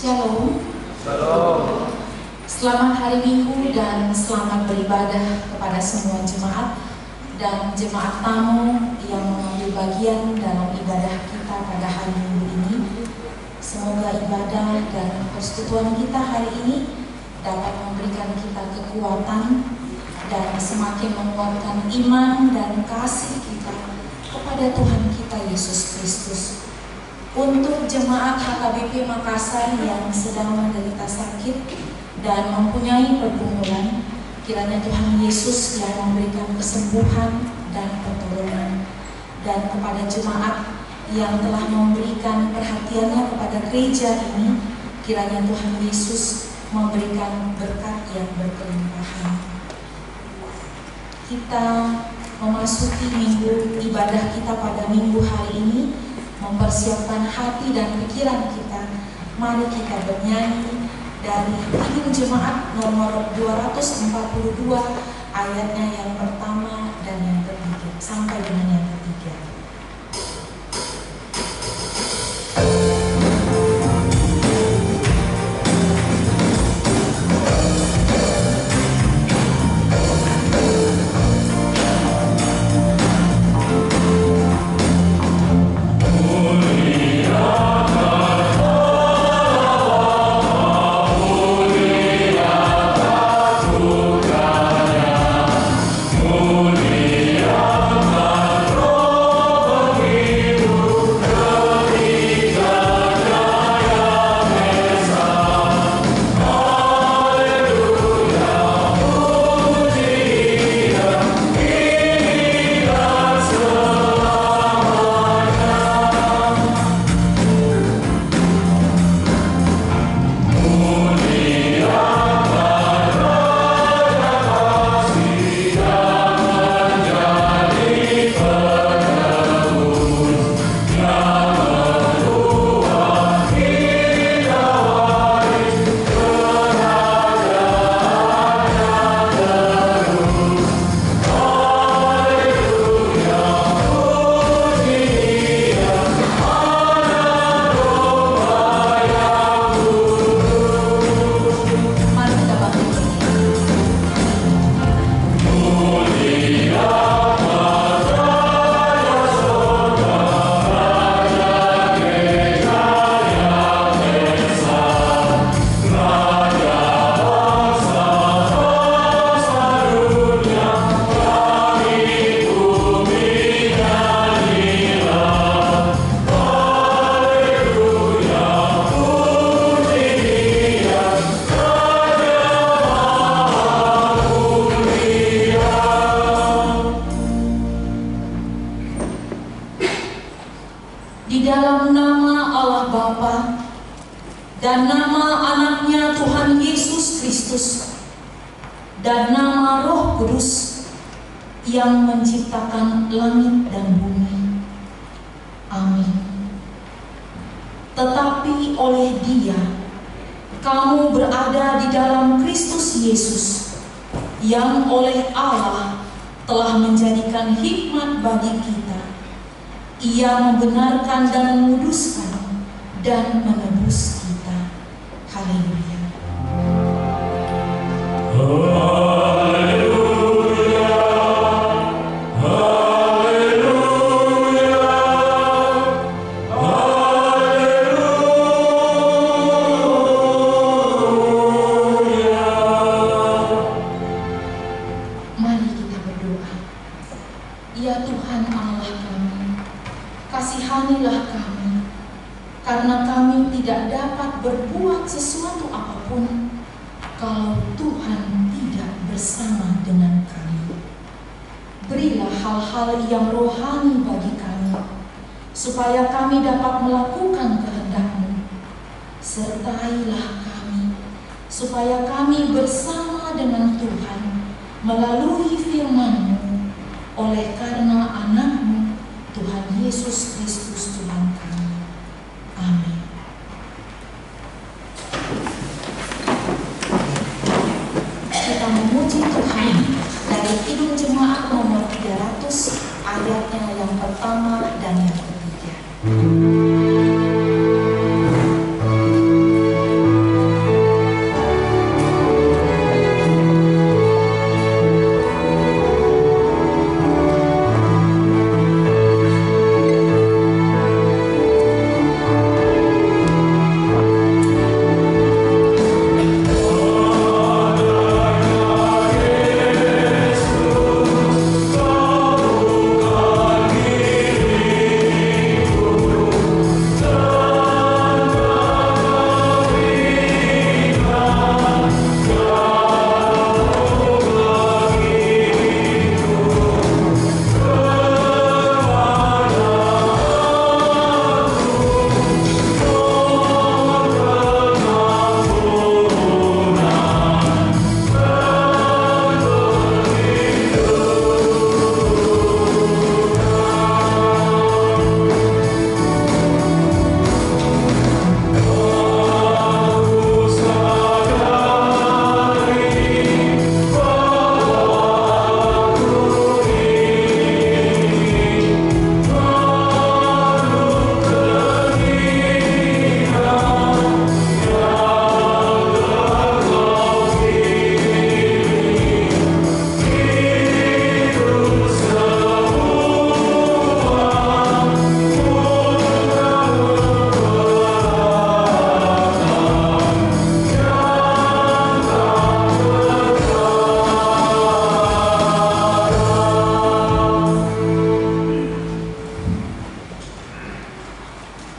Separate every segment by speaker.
Speaker 1: Shalom.
Speaker 2: Shalom.
Speaker 1: Selamat hari Minggu dan selamat beribadah kepada semua jemaat dan jemaat tamu yang mengambil bagian dalam ibadah kita pada hari Minggu ini. Semoga ibadah dan persekutuan kita hari ini dapat memberikan kita kekuatan dan semakin menguatkan iman dan kasih kita kepada Tuhan kita Yesus Kristus. Untuk jemaat HKBP Makassar yang sedang menderita sakit dan mempunyai pergumulan, kiranya Tuhan Yesus yang memberikan kesembuhan dan pertolongan. Dan kepada jemaat yang telah memberikan perhatiannya kepada gereja ini, kiranya Tuhan Yesus memberikan berkat yang berkelimpahan. Kita memasuki minggu ibadah kita pada minggu hari ini, mempersiapkan hati dan pikiran kita. Mari kita bernyanyi dari Kidung Jemaat nomor 242 ayatnya yang pertama dan yang ketiga sampai dengan yang ketiga. Dan nama anaknya Tuhan Yesus Kristus dan nama Roh Kudus yang menciptakan langit dan bumi. Amin. Tetapi oleh Dia kamu berada di dalam Kristus Yesus, yang oleh Allah telah menjadikan hikmat bagi kita. Ia membenarkan dan menguduskan dan menebus kita. Haleluya. Mari kita berdoa. Ya Tuhan Allah kami, kasihanilah kami, karena kami tidak dapat berbuat sesuatu apapun kalau Tuhan tidak bersama dengan kami. Berilah hal-hal yang rohani bagi kami, supaya kami dapat melakukan kehendak-Mu. Sertailah kami, supaya kami bersama dengan Tuhan melalui firman-Mu, oleh karena anak-Mu, Tuhan Yesus Kristus Tuhan kami. Amin. Kita memuji Tuhan dari Kidung Jemaat nomor 300 ayatnya yang pertama dan yang ketiga.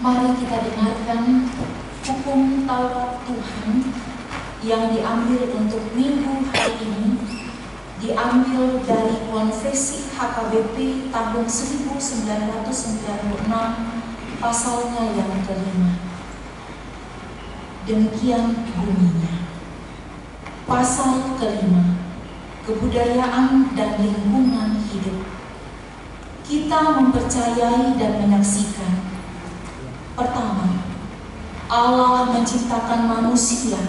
Speaker 1: Mari kita dengarkan hukum Taurat Tuhan yang diambil untuk minggu hari ini, diambil dari Konfesi HKBP tahun 1996, pasalnya yang kelima. Demikian bunyinya. Pasal kelima, kebudayaan dan lingkungan hidup. Kita mempercayai dan menyaksikan. Pertama, Allah menciptakan manusia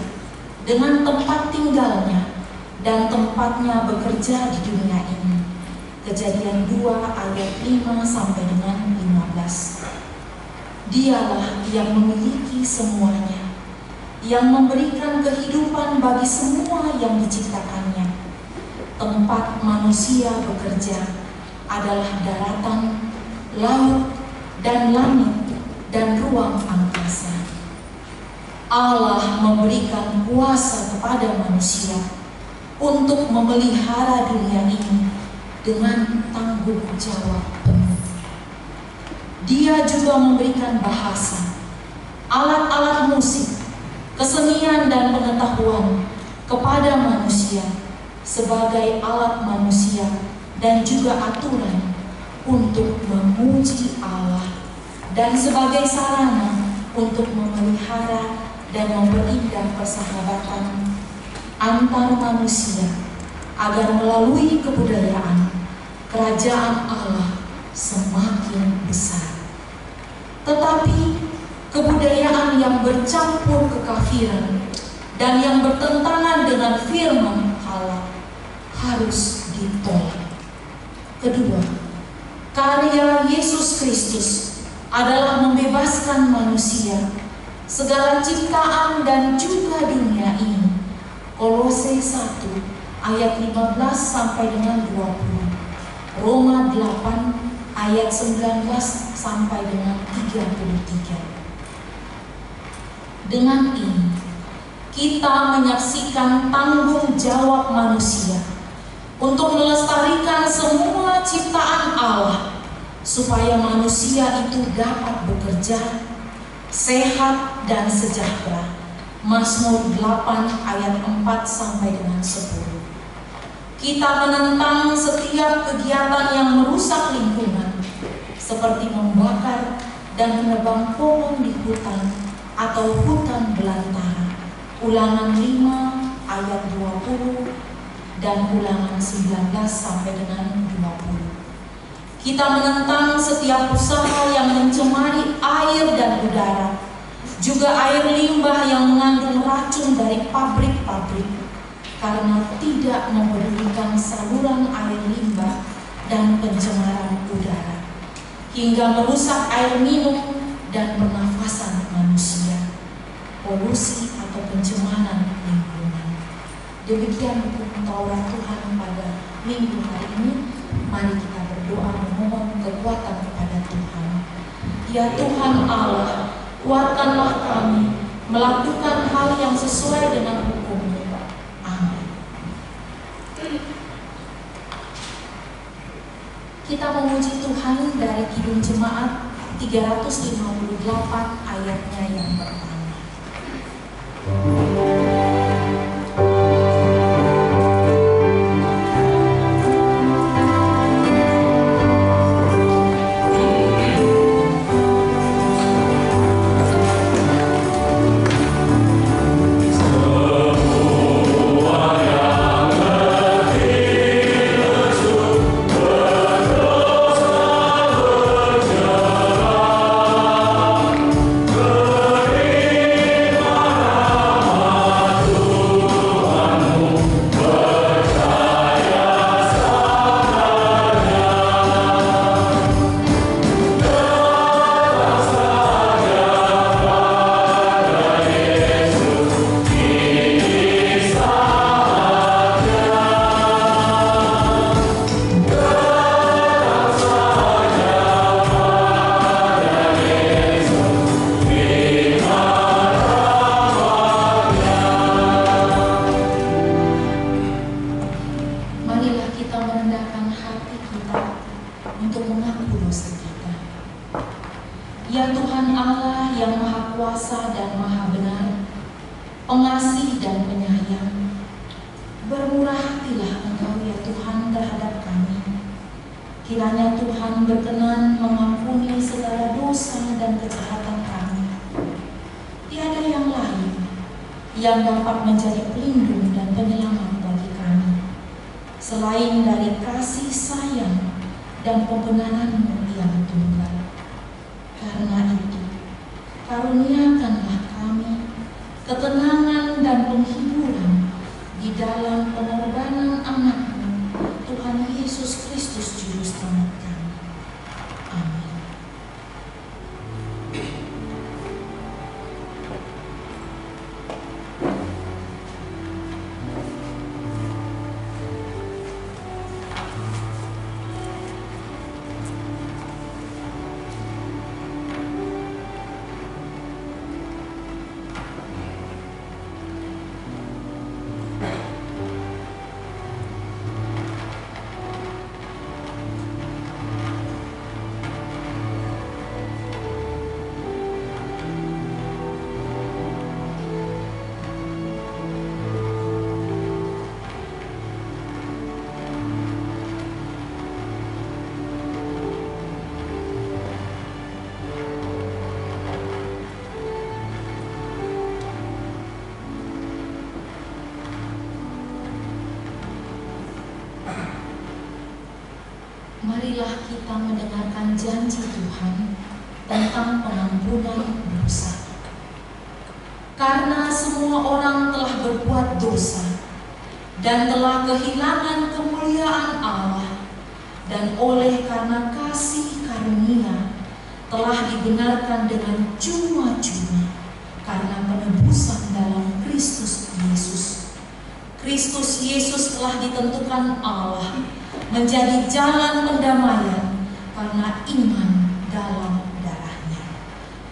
Speaker 1: dengan tempat tinggalnya dan tempatnya bekerja di dunia ini. Kejadian 2 ayat 5 sampai dengan 15. Dialah yang memiliki semuanya, yang memberikan kehidupan bagi semua yang diciptakannya. Tempat manusia bekerja adalah daratan, laut, dan langit, dan ruang angkasa. Allah memberikan kuasa kepada manusia untuk memelihara dunia ini dengan tanggung jawab penuh. Dia juga memberikan bahasa, alat-alat musik, kesenian dan pengetahuan kepada manusia sebagai alat manusia dan juga aturan untuk memuji Allah dan sebagai sarana untuk memelihara dan memperindah persahabatan antar manusia agar melalui kebudayaan kerajaan Allah semakin besar. Tetapi kebudayaan yang bercampur kekafiran dan yang bertentangan dengan firman Allah harus ditolak. Kedua, karya Yesus Kristus adalah membebaskan manusia, segala ciptaan dan juga dunia ini. Kolose 1 ayat 15 sampai dengan 20. Roma 8 ayat 19 sampai dengan 33. Dengan ini kita menyaksikan tanggung jawab manusia untuk melestarikan semua ciptaan Allah supaya manusia itu dapat bekerja sehat dan sejahtera. Mazmur 8 ayat 4 sampai dengan 10. Kita menentang setiap kegiatan yang merusak lingkungan seperti membakar dan menebang pohon di hutan atau hutan belantara. Ulangan 5 ayat 20 dan Ulangan 19 sampai dengan 20. Kita menentang setiap usaha yang mencemari air dan udara, juga air limbah yang mengandung racun dari pabrik-pabrik, karena tidak mempedulikan saluran air limbah dan pencemaran udara, hingga merusak air minum dan pernafasan manusia, polusi atau pencemaran lingkungan. Demikian hukum Taurat Tuhan pada minggu hari ini. Mari kita berdoa memohon kekuatan kepada Tuhan. Ya Tuhan Allah, kuatkanlah kami melakukan hal yang sesuai dengan hukum-Mu. Amin. Kita memuji Tuhan dari Kidung Jemaat 358 ayatnya yang pertama. Allah yang Maha Kuasa dan Maha Benar, pengasih dan penyayang, bermurah hatilah Engkau ya Tuhan terhadap kami. Kiranya Tuhan berkenan mengampuni segala dosa dan kejahatan kami. Tiada yang lain yang dapat menjadi pelindung dan penyelamat bagi kami, selain dari kasih sayang dan pembenaran-Mu yang tunggal. Karena itu, karuniakanlah kami ketenangan dan penghiburan di dalam pengorbanan anak-Mu, Tuhan Yesus Kristus Juru Selamat kami. Amin. Marilah kita mendengarkan janji Tuhan tentang pengampunan dosa. Karena semua orang telah berbuat dosa dan telah kehilangan kemuliaan Allah, dan oleh karena kasih karunia telah dibenarkan dengan cuma-cuma karena penebusan dalam Kristus Yesus. Kristus Yesus telah ditentukan Allah menjadi jalan pendamaian karena iman dalam darah-Nya.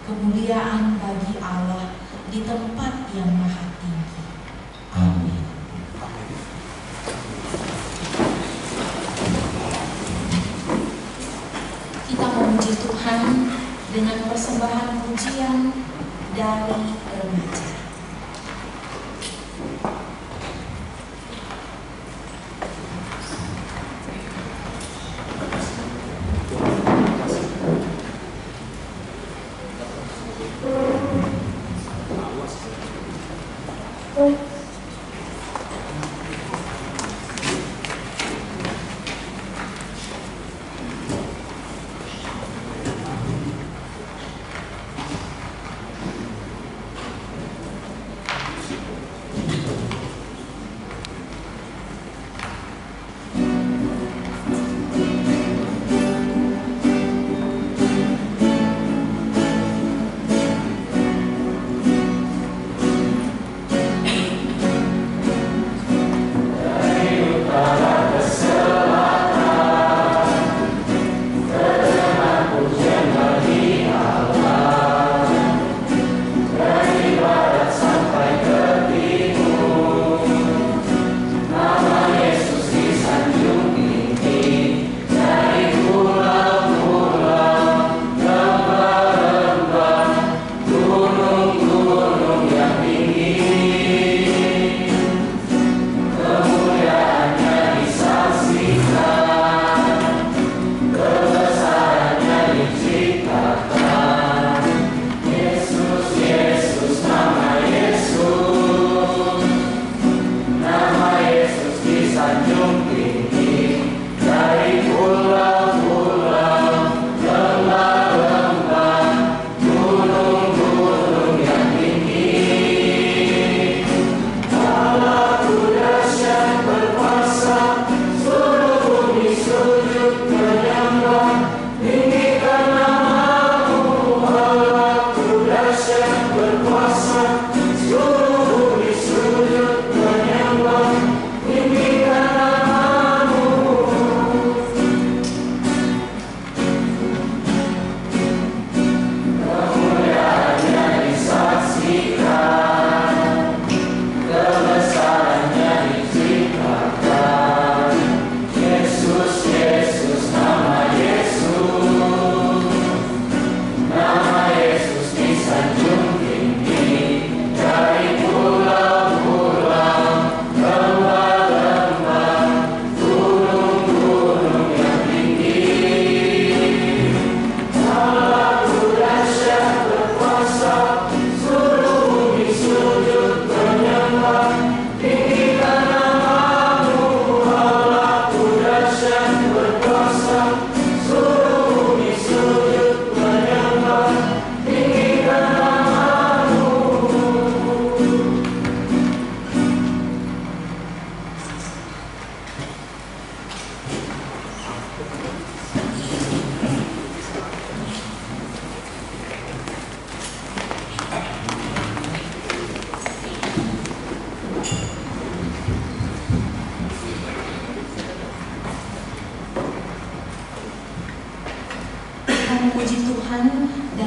Speaker 1: Kemuliaan bagi Allah di tempat yang maha tinggi. Amin. Kita memuji Tuhan dengan persembahan pujian dari remaja.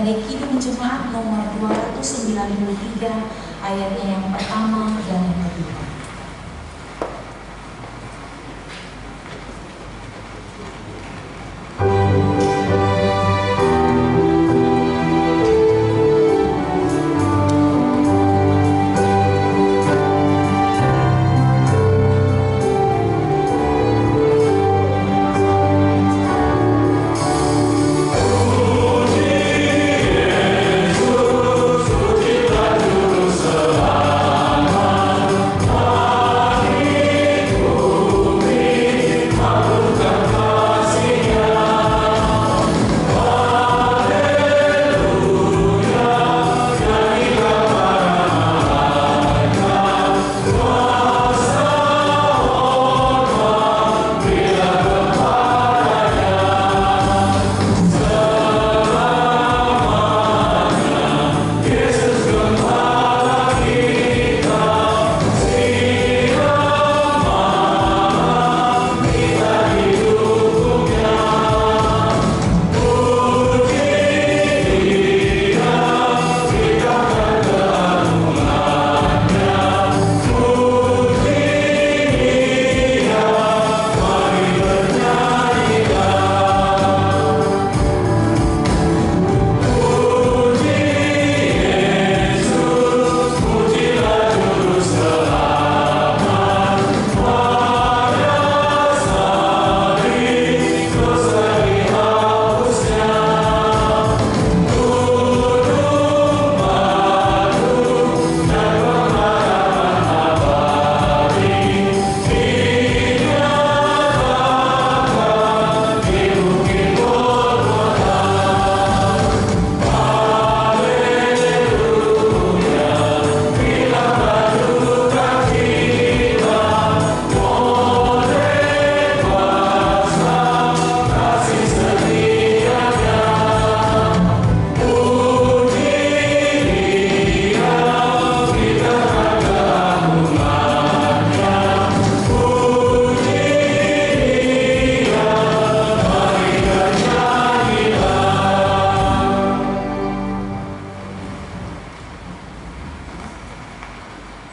Speaker 1: dari Kidung Jemaat nomor 293 ayatnya yang pertama dan yang kedua.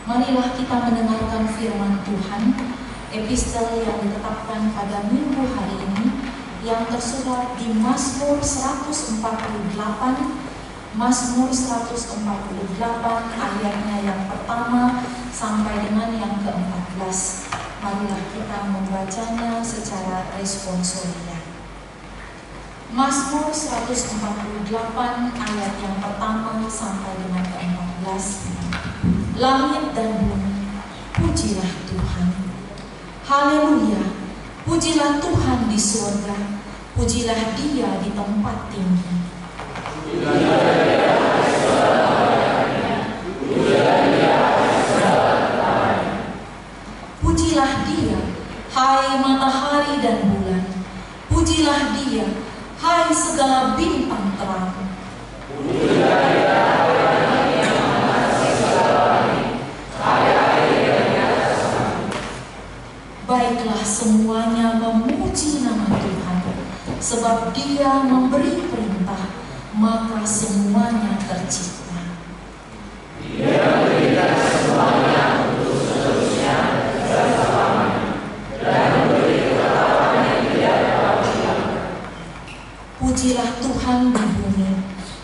Speaker 1: Marilah kita mendengarkan firman Tuhan, epistel yang ditetapkan pada minggu hari ini, yang tersurat di Mazmur 148, Mazmur 148 ayatnya yang pertama sampai dengan yang ke-14. Marilah kita membacanya secara responsoria. Mazmur 148 ayat yang pertama sampai dengan ke-14. Langit dan bumi, pujilah Tuhan. Haleluya, pujilah Tuhan di surga, pujilah Dia di tempat tinggi. Pujilah Dia, hai matahari dan bulan. Pujilah Dia, hai segala bintang terang. Baiklah semuanya memuji nama Tuhan, sebab Dia memberi perintah, maka semuanya tercipta. Dia berikan semuanya untuk seterusnya dan selamanya, dan memberi ketetapan yang tidak dapat hilangkan. Pujilah Tuhan di bumi,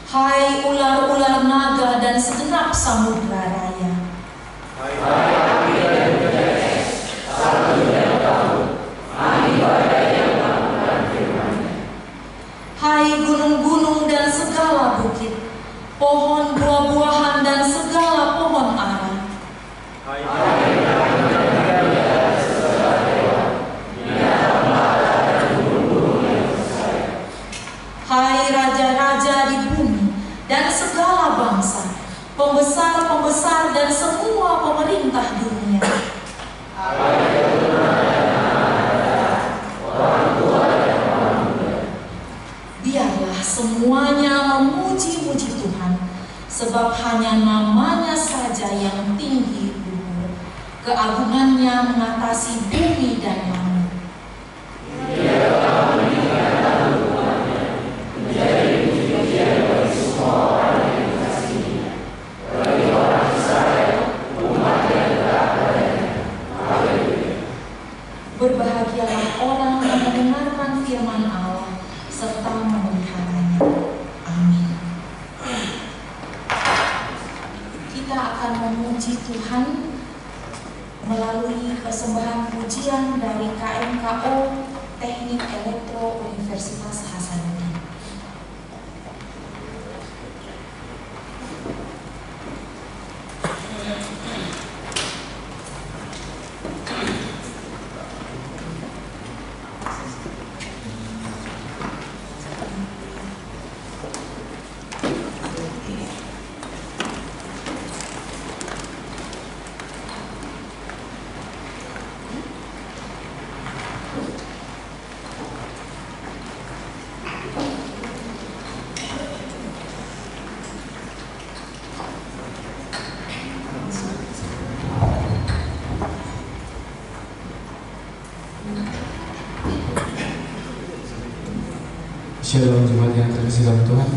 Speaker 1: hai ular-ular naga dan segenap samudra raya. Hai api dan berderes, salju dan kabut, angin badai yang melakukan firman-Nya. Hai gunung-gunung dan segala bukit, pohon buah-buahan dan segala pohon ara. Hai dan segala dewa, binatang melata dan burung-burung yang bersayap. Hai raja-raja di bumi dan segala bangsa, pembesar-pembesar dan semua pemerintah dunia. Biarlah semuanya memuji-muji Tuhan, sebab hanya namanya saja yang tinggi luhur, keagungannya mengatasi bumi dan langit. Dia telah meninggalkan hukumannya, menjadi puji-pujian bagi semua kita akan memuji Tuhan melalui persembahan pujian dari KMKO Teknik Elektro Universitas Hasanuddin.
Speaker 2: Shalom jemaat yang terkasih dalam Tuhan.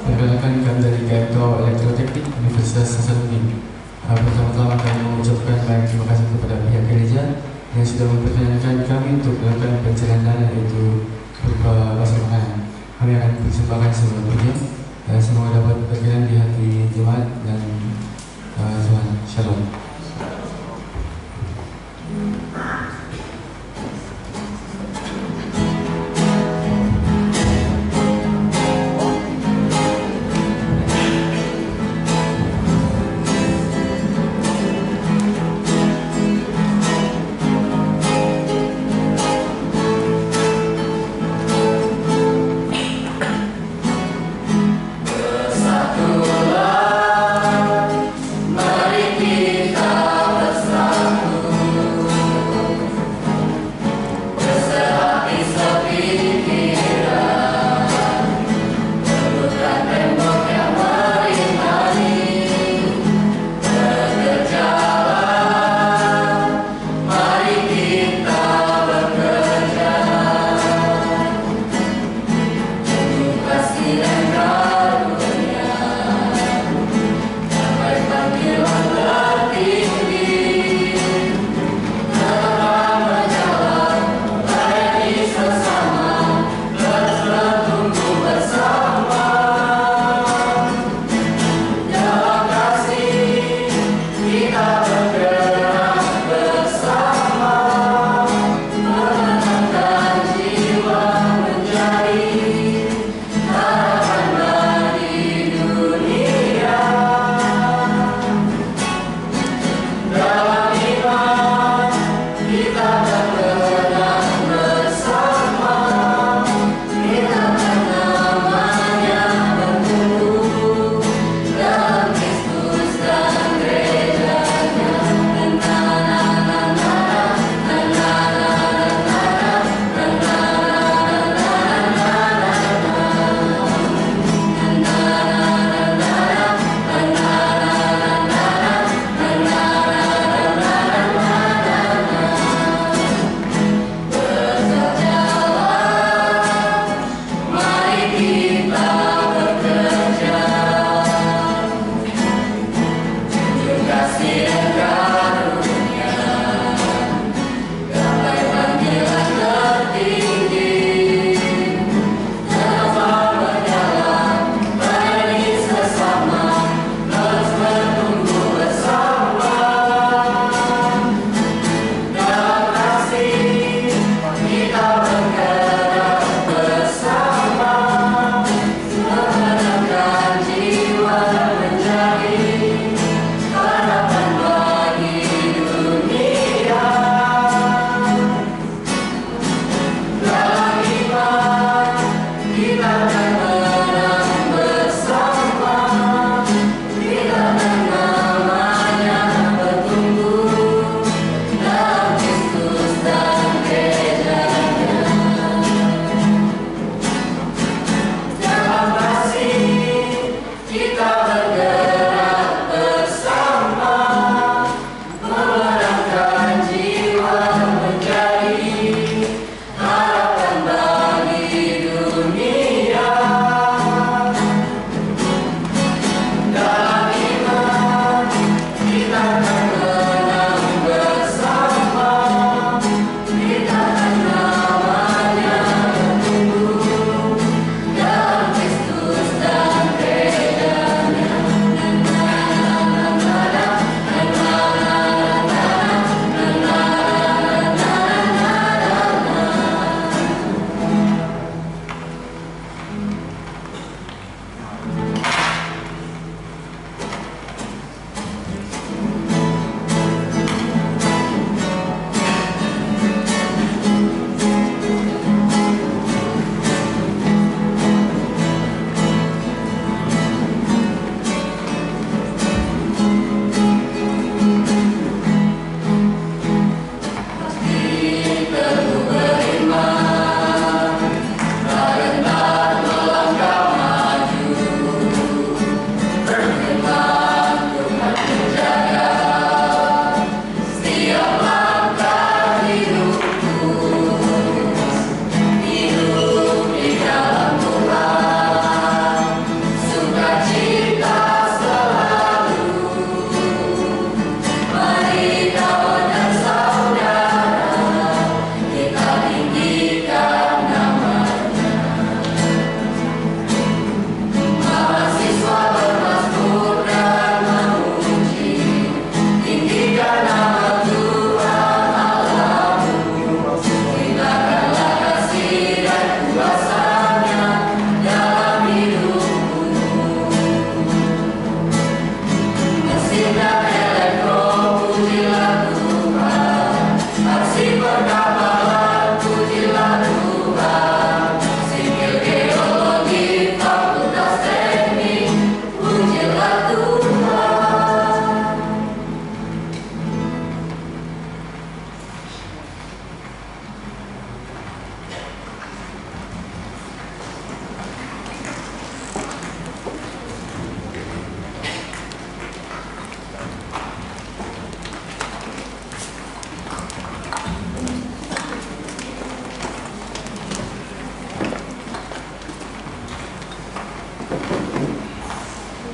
Speaker 2: Perkenalkan kami dari KMKO Elektroteknik Universitas Hasanuddin. Pertama-tama kami mengucapkan banyak terima kasih kepada pihak gereja yang sudah memperkenankan kami untuk melakukan pencerahan yaitu berupa bahasa makanan. Kami akan persembahkan sebuah pujian dan semoga dapat berkenan di hati jemaat dan Tuhan. Shalom.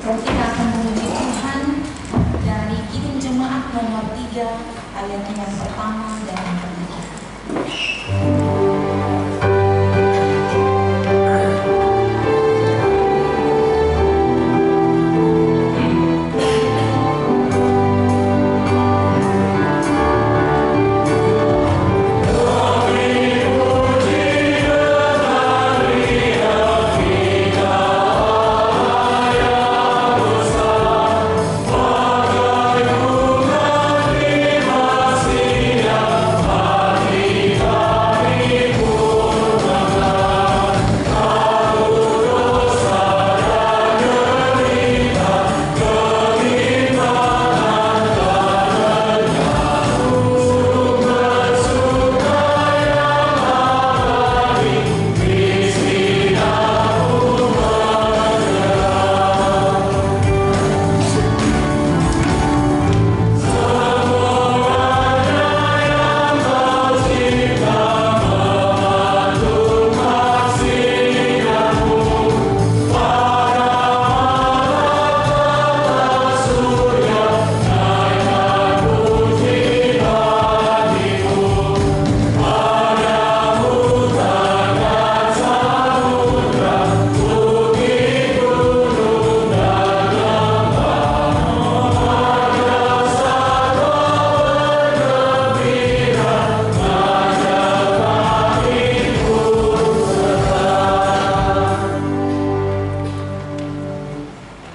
Speaker 1: Roh kita akan memuji Tuhan dari Kitab Jemaat nomor 3 ayat yang pertama dan yang ketiga.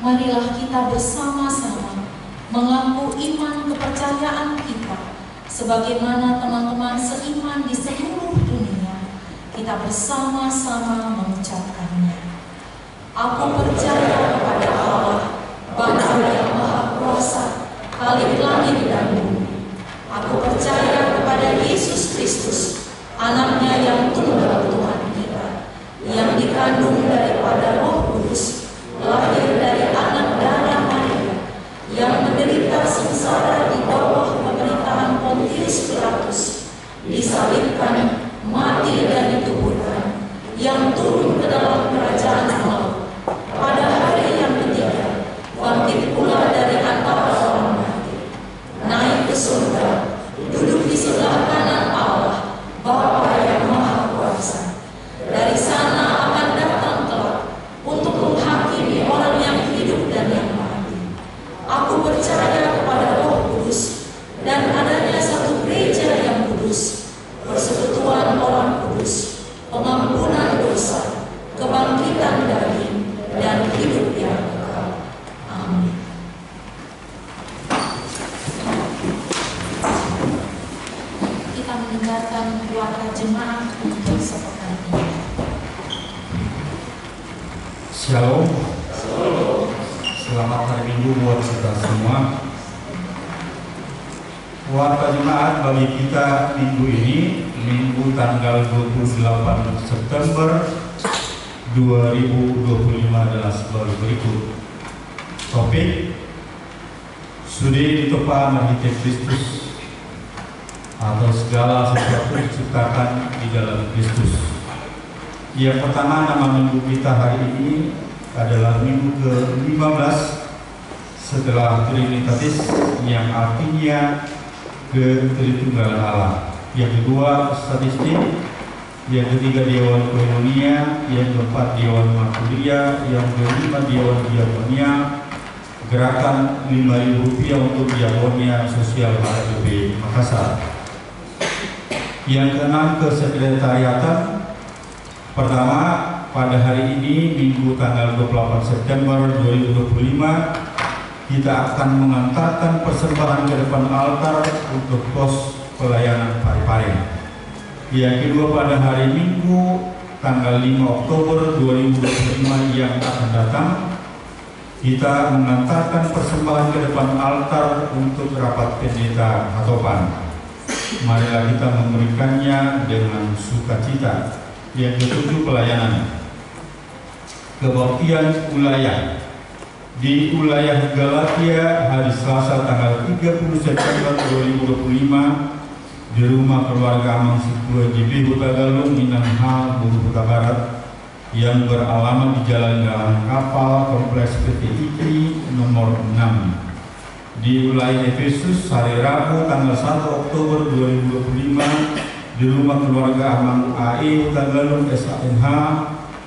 Speaker 1: Marilah kita bersama-sama mengaku iman kepercayaan kita sebagaimana teman-teman seiman di seluruh dunia. Kita bersama-sama mengucapkannya. Aku percaya kepada Allah, Bapa yang Maha Kuasa, Khalik langit dan bumi. Aku percaya kepada Yesus Kristus, Anaknya yang tunggal Tuhan kita, yang dikandung daripada Roh Kudus, lahir dari anak darah Maria, yang menderita sengsara di bawah pemerintahan Pontius Pilatus, disalibkan, mati dan dikuburkan, yang turun ke dalam kerajaan maut, pada hari yang ketiga bangkit pula dari antara orang mati, naik ke surga, duduk di sebelah kanan Allah, Bapa yang Maha Kuasa. Dari sana akan datang kelak untuk menghakimi orang yang hidup dan yang mati. Aku percaya kepada Roh Kudus dan adanya satu gereja yang kudus, persekutuan orang kudus, pengampunan dosa, kebangkitan daging, dan hidup yang kekal. Amin. Kita mendengarkan warta jemaat untuk sepekan ini.
Speaker 3: Shalom. Selamat hari Minggu buat kita semua. Warta jemaat bagi kita minggu ini, Minggu tanggal 28 September 2025 adalah sebagai berikut. Topik: Sudi ditopa mahite Kristus, atau segala sesuatu diciptakan di dalam Kristus. Yang pertama, nama minggu kita hari ini adalah minggu ke-15 setelah Trinitatis, yang artinya Ketritunggalan Allah. Yang kedua, statistik. Yang ketiga, Dewan Koinonia. Yang keempat, Dewan Makulia. Yang kelima, Dewan Diakonia. Gerakan Rp5.000 untuk Diakonia Sosial HLB Makassar. Yang keenam, kesekretariatan. Pertama, pada hari ini Minggu tanggal 28 September 2025 kita akan mengantarkan persembahan ke depan altar untuk pos pelayanan Parepare. Yang kedua, pada hari Minggu tanggal 5 Oktober 2025 yang akan datang, kita mengantarkan persembahan ke depan altar untuk rapat pendeta Hatopan. Marilah kita memberikannya dengan sukacita. Yang ketujuh, pelayanan kebaktian wilayah di wilayah Galatia hari Selasa tanggal 30 September 2025 di rumah keluarga Amang Situa JB Huta Galung, Minang Hal, Bulu Huta Barat. yang beralamat di Jalan Galang Kapal Kompleks PT IKI nomor 6 di wilayah Efesus hari Rabu tanggal 1 Oktober 2025 di rumah keluarga Amang AE Tagalog SANH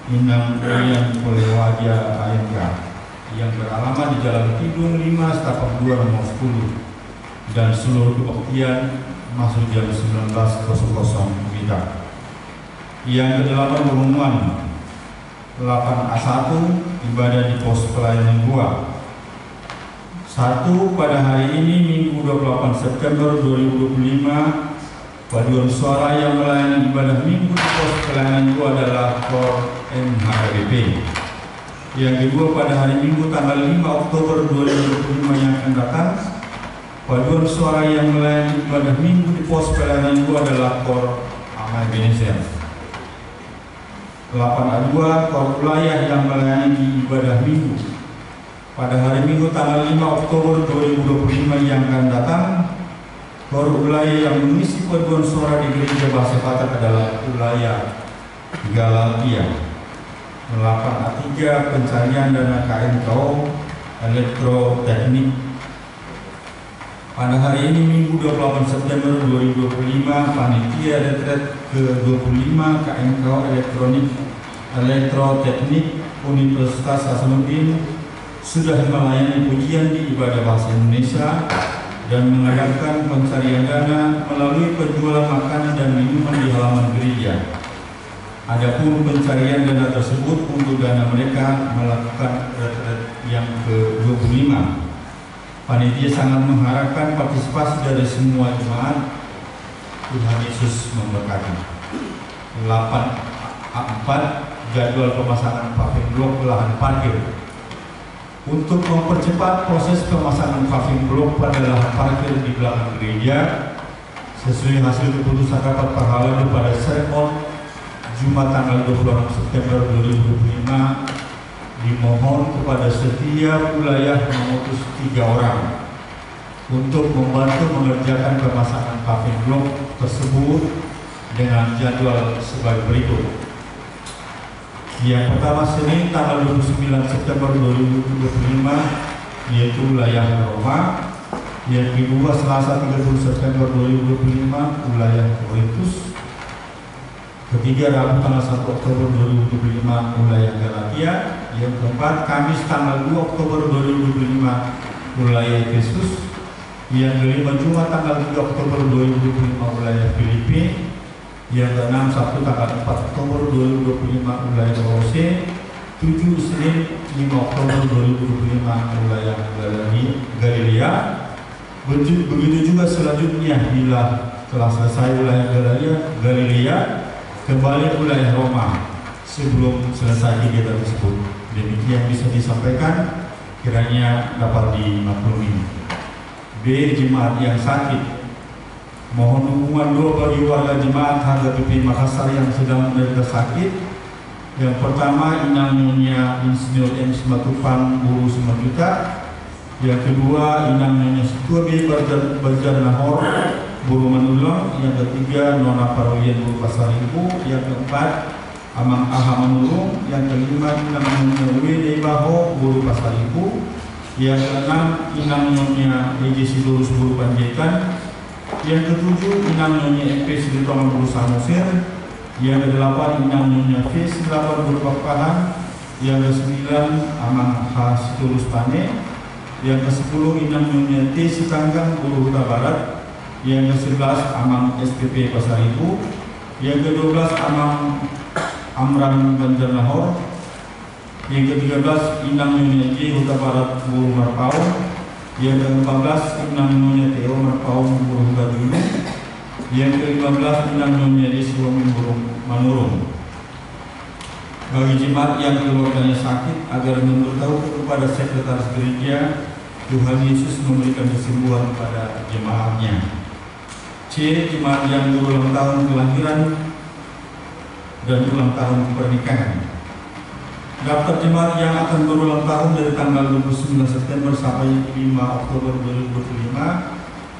Speaker 3: Inang Oyan Polewaja ANK yang beralamat di Jalan Kidung 5 Setapak 2 nomor 10 dan seluruh kebaktian masuk jam 19.00 WITA. Yang ke-8 pengumuman 8A1 ibadah di pos pelayanan 2. 1. Pada hari ini Minggu 28 September 2025 paduan suara yang melayani ibadah Minggu di pos pelayanan 2 adalah KOR MHBP. Yang kedua, pada hari Minggu tanggal 5 Oktober 2025 yang akan datang paduan suara yang melayani ibadah Minggu di pos pelayanan 2 adalah KOR Amal Ebenezer. 8A2 KOR wilayah yang melayani ibadah Minggu pada hari Minggu tanggal 5 Oktober 2025 yang akan datang, KOR wilayah yang mengisi paduan suara di Gereja Bahasa Batak adalah wilayah Galatia. 8A3 pencarian dana KNKO Elektroteknik. Pada hari ini Minggu 28 September 2025 panitia retret ke-25 KNKO Elektroteknik Universitas Hasanuddin sudah melayani pujian di ibadah bahasa Indonesia dan mengadakan pencarian dana melalui penjualan makanan dan minuman di halaman gereja. Adapun pencarian dana tersebut untuk dana mereka melakukan retret yang ke-25. Panitia sangat mengharapkan partisipasi dari semua jemaat. Tuhan Yesus memberkati. 8A4 jadwal pemasangan paving blok lahan parkir. Untuk mempercepat proses pemasangan paving blok pada lahan parkir di belakang gereja sesuai hasil keputusan rapat parhalada pada sermon Jumat tanggal 26 September 2025, dimohon kepada setiap wilayah mengutus 3 orang untuk membantu mengerjakan pemasangan paving blok tersebut dengan jadwal sebagai berikut. Yang pertama Senin tanggal 29 September 2025 yaitu wilayah Roma. Yang kedua Selasa 30 September 2025 wilayah Korintus. Ketiga Rabu tanggal 1 Oktober 2025 wilayah Galatia. Yang keempat Kamis tanggal 2 Oktober 2025 wilayah Efesus. Yang kelima Jumat tanggal 3 Oktober 2025 wilayah Filipi. Yang keenam Sabtu tanggal 4 Oktober 2025 wilayah Kolose. 7 Senin 5 Oktober 2025 wilayah Galilea. Begitu juga selanjutnya bila telah selesai wilayah Galilea kembali wilayah Roma sebelum selesai kegiatan tersebut. Demikian bisa disampaikan, kiranya dapat dimaklumi. B. Jemaat yang sakit. Mohon dukungan doa bagi warga jemaat HGPP Makassar yang sedang menderita sakit. Yang pertama Inang Nyonya Insinyur M. Simatupang Guru 9 juta. Yang kedua Inang Nyonya Situa B. Barjanahor Guru Manulang. Yang ketiga Nona Paroyen Guru Pasar Ibu. Yang keempat Amang Aha Manulung. Yang kelima Inang Nyonya W. Baho Guru Pasar Ibu. Yang keenam Inang Nyonya EJ Sidurus Guru Panjaitan. Yang ketujuh Inang Nyonya MP Siditongan Guru Samosir. Yang ke-8 Inang Nyonya V 8 Guru Pakpahan. Yang ke-9 Amang H Sidurus Pane. Yang ke-10 Inang Nyonya T Sitanggang Guru Huta Barat. Yang ke-11 Amang SPP Pasar Ibu. Yang ke-12 Amang Amran Banjarnahor. Yang ke-13 Inang Nyonya J Huta Barat Guru Marpau. Yang ke-14 Inang Nyonya Teo Marpau Guru Huta Dulu. Yang ke-15 Inang Nyonya Desiwomin Guru Manurung. Bagi jemaat yang keluarganya sakit agar memberitahu kepada sekretaris gereja, Tuhan Yesus memberikan kesembuhan kepada jemaatnya. C. Jemaat yang berulang tahun kelahiran dan ulang tahun pernikahan. Daftar jemaat yang akan berulang tahun dari tanggal 29 September sampai 5 Oktober 2025.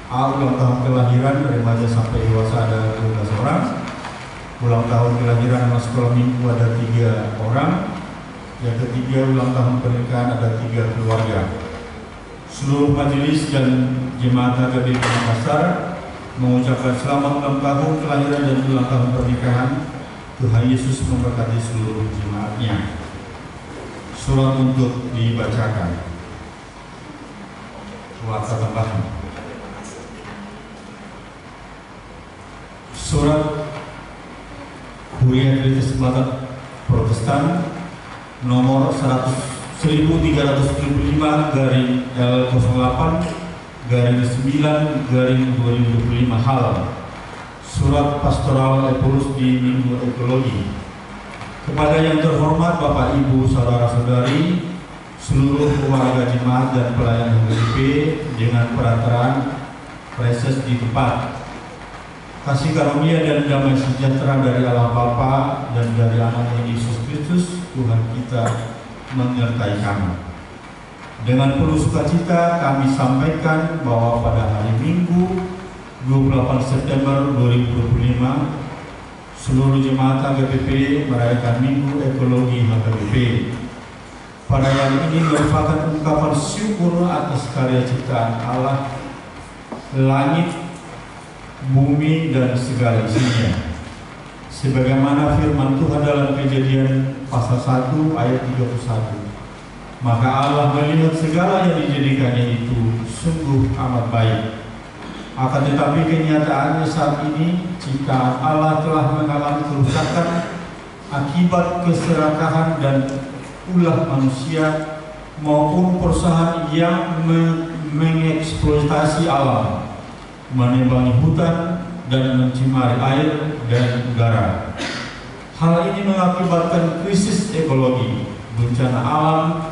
Speaker 3: A. Ulang tahun kelahiran remaja sampai dewasa ada 12 orang. Ulang tahun kelahiran anak sekolah minggu ada 3 orang. Yang ketiga, ulang tahun pernikahan ada 3 keluarga. Seluruh majelis dan jemaat HKBP Makassar mengucapkan selamat ulang tahun kelahiran dan ulang tahun pernikahan. Tuhan Yesus memberkati seluruh jemaatnya. Surat untuk dibacakan. Warta tambahan. Surat Kuria Gereja Selatan Protestan nomor 1375/L08/9/2025 Surat Pastoral Epulus di Minggu Ekologi. Kepada yang terhormat Bapak Ibu Saudara-saudari, seluruh warga jemaat dan pelayan HKBP dengan perantaraan preses di tempat. Kasih karunia dan damai sejahtera dari Allah Bapa dan dari Anaknya Yesus Kristus Tuhan kita menyertai kami. Dengan penuh sukacita kami sampaikan bahwa pada hari Minggu 28 September 2025 seluruh jemaat HKBP merayakan Minggu Ekologi HKBP. Perayaan ini merupakan ungkapan syukur atas karya ciptaan Allah, langit, bumi dan segala isinya. Sebagaimana firman Tuhan dalam Kejadian pasal 1 ayat 31. Maka Allah melihat segala yang dijadikannya itu sungguh amat baik. Akan tetapi kenyataannya saat ini ciptaan Allah telah mengalami kerusakan akibat keserakahan dan ulah manusia maupun perusahaan yang mengeksploitasi alam, menebangi hutan dan mencemari air dan udara. Hal ini mengakibatkan krisis ekologi, bencana alam,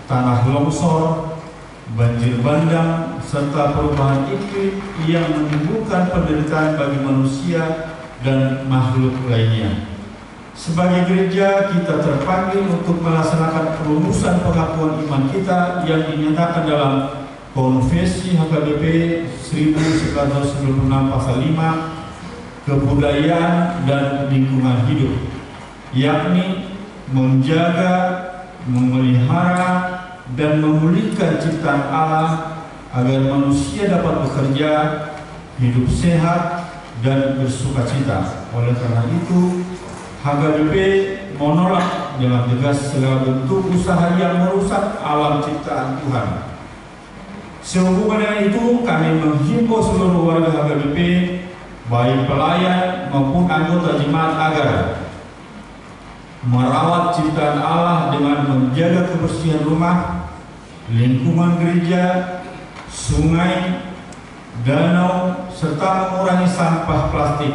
Speaker 3: tanah longsor, banjir bandang, serta perubahan iklim yang menimbulkan penderitaan bagi manusia dan makhluk lainnya. Sebagai gereja, kita terpanggil untuk melaksanakan perumusan pengakuan iman kita yang dinyatakan dalam Konvensi HKBP 1996 pasal 5, kebudayaan dan lingkungan hidup, yakni menjaga, memelihara, dan memulihkan ciptaan Allah agar manusia dapat bekerja, hidup sehat, dan bersukacita. Oleh karena itu, HKBP menolak dengan tegas segala bentuk usaha yang merusak alam ciptaan Tuhan. Sehubungan dengan itu, kami menghimbau seluruh warga HKBP, baik pelayan maupun anggota jemaat agar merawat ciptaan Allah dengan menjaga kebersihan rumah, lingkungan gereja, sungai, danau, serta mengurangi sampah plastik,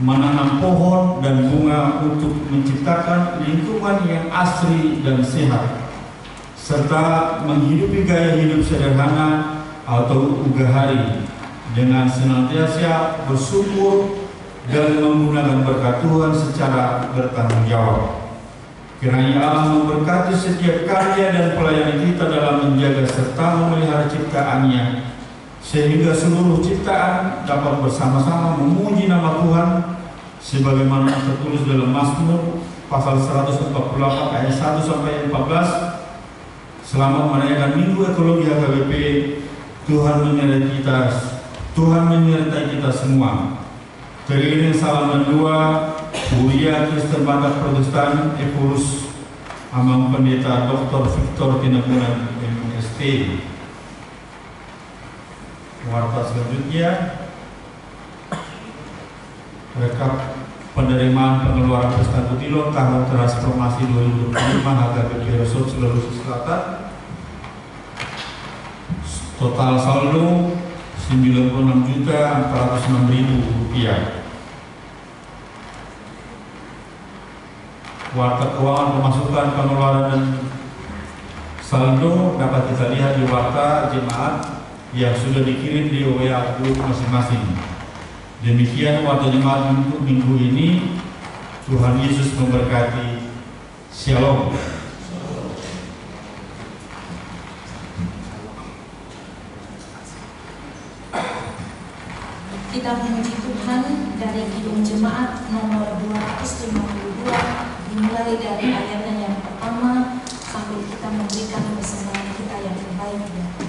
Speaker 3: menanam pohon dan bunga untuk menciptakan lingkungan yang asri dan sehat, serta menghidupi gaya hidup sederhana atau ugahari dengan senantiasa bersyukur dan menggunakan berkat Tuhan secara bertanggung jawab. Kiranya Allah memberkati setiap karya dan pelayanan kita dalam menjaga serta memelihara ciptaannya, sehingga seluruh ciptaan dapat bersama-sama memuji nama Tuhan sebagaimana tertulis dalam Mazmur pasal 148 ayat 1 sampai 14. Selamat merayakan Minggu Ekologi HKBP. Tuhan menyertai kita semua. Teriring salam mendua Buya Kristen Batak Protestan Epulus Amang Pendeta Dr. Victor Tinabunan MST. Warta selanjutnya, rekap penerimaan pengeluaran Kristen Kutilo tahun transformasi 2025 HKBP Resort Sulawesi Selatan. Total saldo Rp96.406.000. Warta keuangan pemasukan pengeluaran dan saldo dapat kita lihat di warta jemaat yang sudah dikirim di WA group masing-masing. Demikian warta jemaat untuk minggu ini. Tuhan Yesus memberkati. Shalom.
Speaker 1: Kita memuji Tuhan dari Kidung Jemaat nomor 252, dimulai dari ayatnya yang pertama sampai kita memberikan persembahan kita yang terbaik ya Tuhan.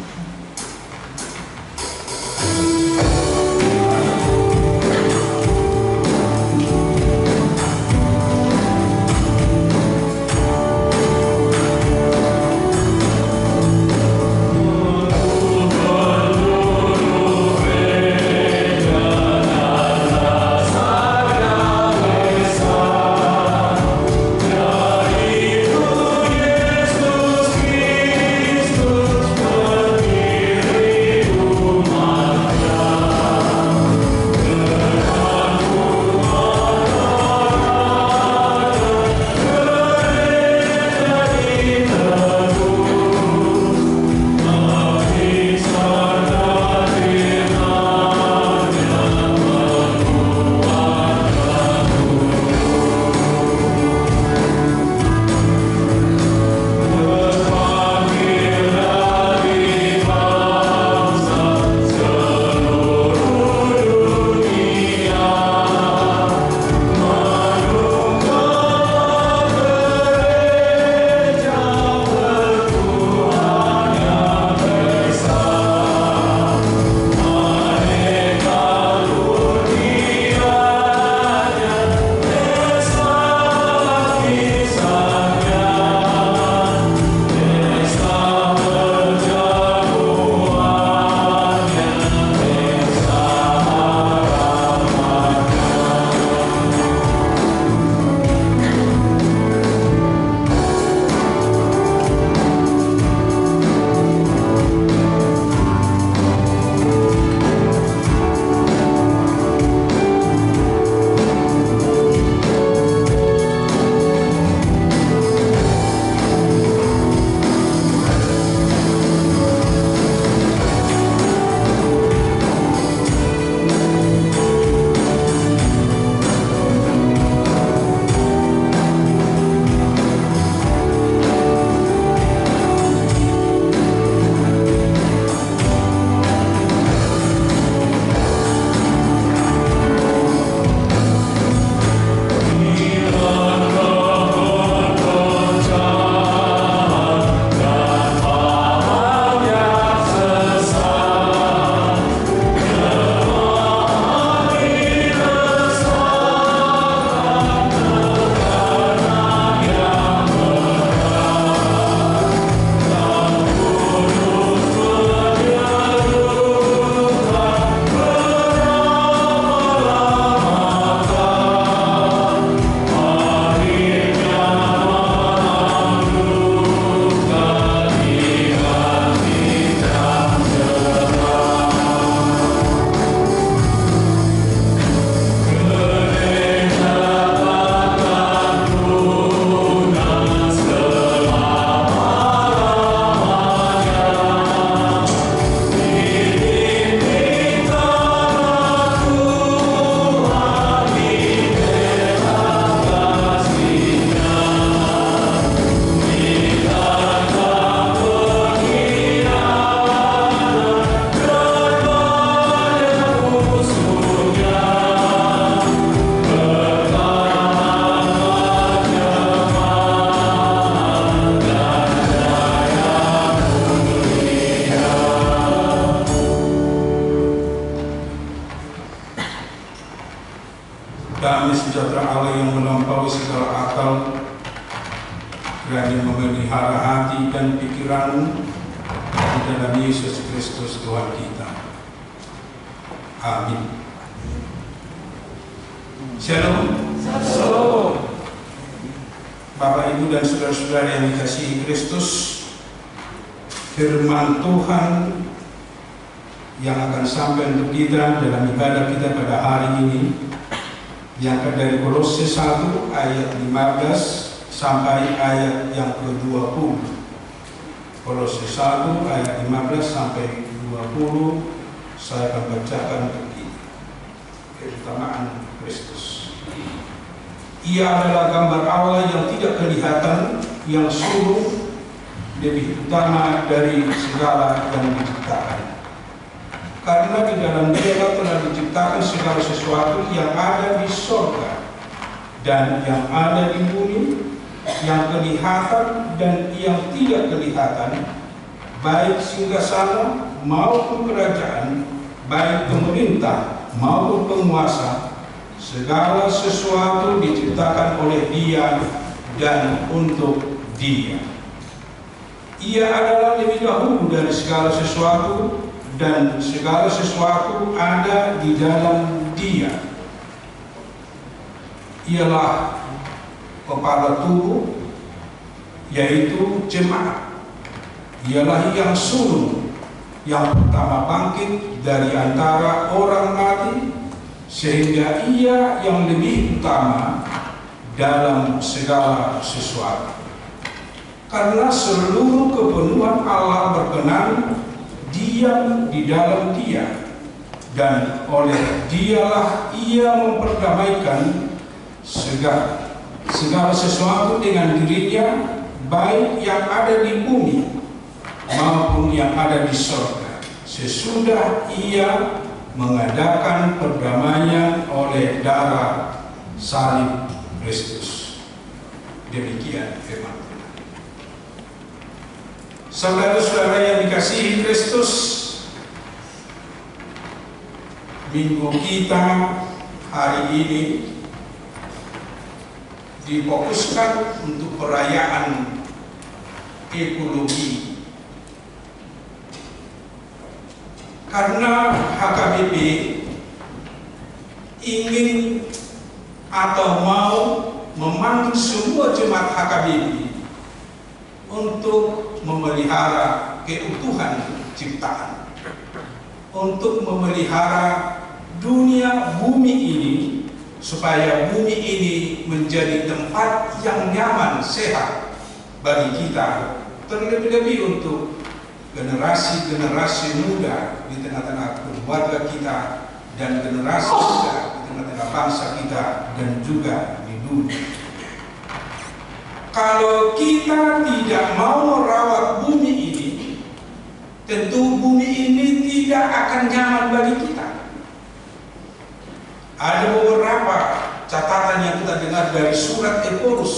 Speaker 4: Damai sejahtera Allah yang melampaui segala akal, kiranya memelihara hati dan pikiranmu di dalam Yesus Kristus Tuhan kita. Amin. Shalom. Shalom. Bapak, Ibu, dan saudara-saudara yang dikasihi Kristus, firman Tuhan yang akan sampai untuk kita dalam ibadah kita pada hari ini diangkat dari Kolose 1 ayat 15 sampai ayat yang ke-20. Kolose 1 ayat 15 sampai 20 saya akan bacakan untuk kita. Keutamaan Kristus. Ia adalah gambar Allah yang tidak kelihatan, yang sungguh lebih utama dari segala yang diciptakan. karena di dalam Dia telah diciptakan segala sesuatu yang ada di sorga dan yang ada di bumi, yang kelihatan dan yang tidak kelihatan, baik singgasana maupun kerajaan, baik pemerintah maupun penguasa. Segala sesuatu diciptakan oleh Dia dan untuk Dia. Ia adalah lebih dahulu dari segala sesuatu, dan segala sesuatu ada di dalam Dia. Ialah kepala tubuh, yaitu jemaat. Ialah yang sulung, yang pertama bangkit dari antara orang mati, sehingga Ia yang lebih utama dalam segala sesuatu. Karena seluruh kepenuhan Allah berkenan diam di dalam Dia, dan oleh Dialah Ia memperdamaikan segala sesuatu dengan dirinya, baik yang ada di bumi maupun yang ada di surga, sesudah Ia mengadakan perdamaian oleh darah salib Kristus. Demikian firman Tuhan. Saudara-saudara yang dikasihi Kristus, minggu kita hari ini difokuskan untuk perayaan ekologi. Karena HKBP ingin atau mau memanggil semua jemaat HKBP untuk memelihara keutuhan ciptaan, untuk memelihara dunia bumi ini, supaya bumi ini menjadi tempat yang nyaman, sehat bagi kita, terlebih-lebih untuk generasi-generasi muda di tengah-tengah keluarga kita, dan generasi muda di tengah-tengah bangsa kita, dan juga di dunia. Kalau kita tidak mau merawat bumi ini, tentu bumi ini tidak akan nyaman bagi kita. Ada beberapa catatan yang kita dengar dari surat Efesus,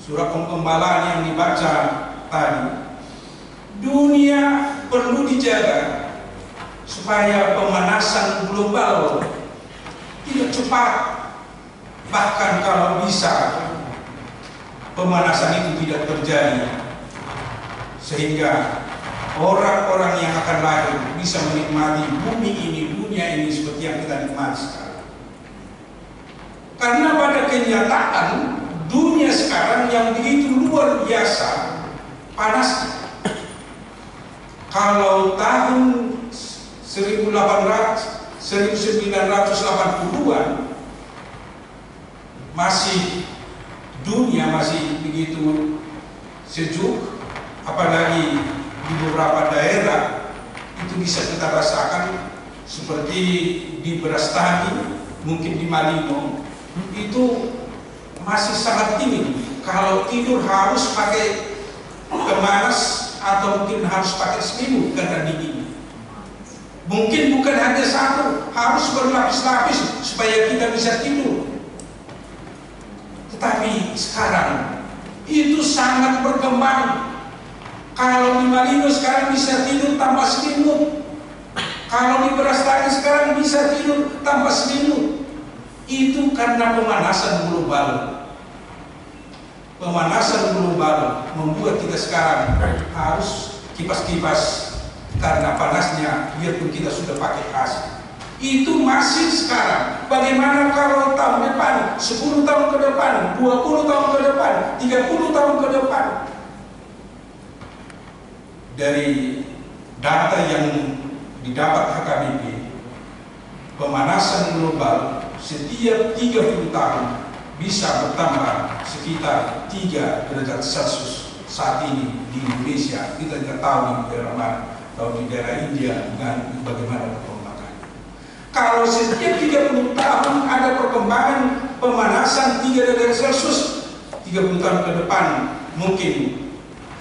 Speaker 4: surat penggembalaan yang dibaca tadi. Dunia perlu dijaga supaya pemanasan global tidak cepat, bahkan kalau bisa pemanasan itu tidak terjadi, sehingga orang-orang yang akan lahir bisa menikmati bumi ini, dunia ini seperti yang kita nikmati sekarang. Karena pada kenyataan dunia sekarang yang begitu luar biasa panasnya. Kalau tahun 1980-an masih dunia masih begitu sejuk, apalagi di beberapa daerah itu bisa kita rasakan, seperti di Brastagi, mungkin di Malino, itu masih sangat dingin. Kalau tidur harus pakai pemanas atau mungkin harus pakai selimut karena dingin. Mungkin bukan hanya satu, harus berlapis-lapis supaya kita bisa tidur. Tetapi sekarang itu sangat berkembang. Kalau di Malino sekarang bisa tidur tanpa selimut. Kalau di Brastagi sekarang bisa tidur tanpa selimut. Itu karena pemanasan global. Pemanasan global membuat kita sekarang harus kipas-kipas karena panasnya, biarpun kita sudah pakai AC. Itu masih sekarang. Bagaimana kalau tahun depan, 10 tahun ke depan, 20 tahun ke depan, 30 tahun ke depan? Dari data yang didapat HKBP, pemanasan global setiap 30 tahun bisa bertambah sekitar 3 derajat Celcius. Saat ini di Indonesia kita tidak tahu di daerah mana, kalau di daerah India dengan bagaimana perkembangan. Kalau setiap 30 tahun ada perkembangan pemanasan 3 derajat Celcius, 30 tahun ke depan mungkin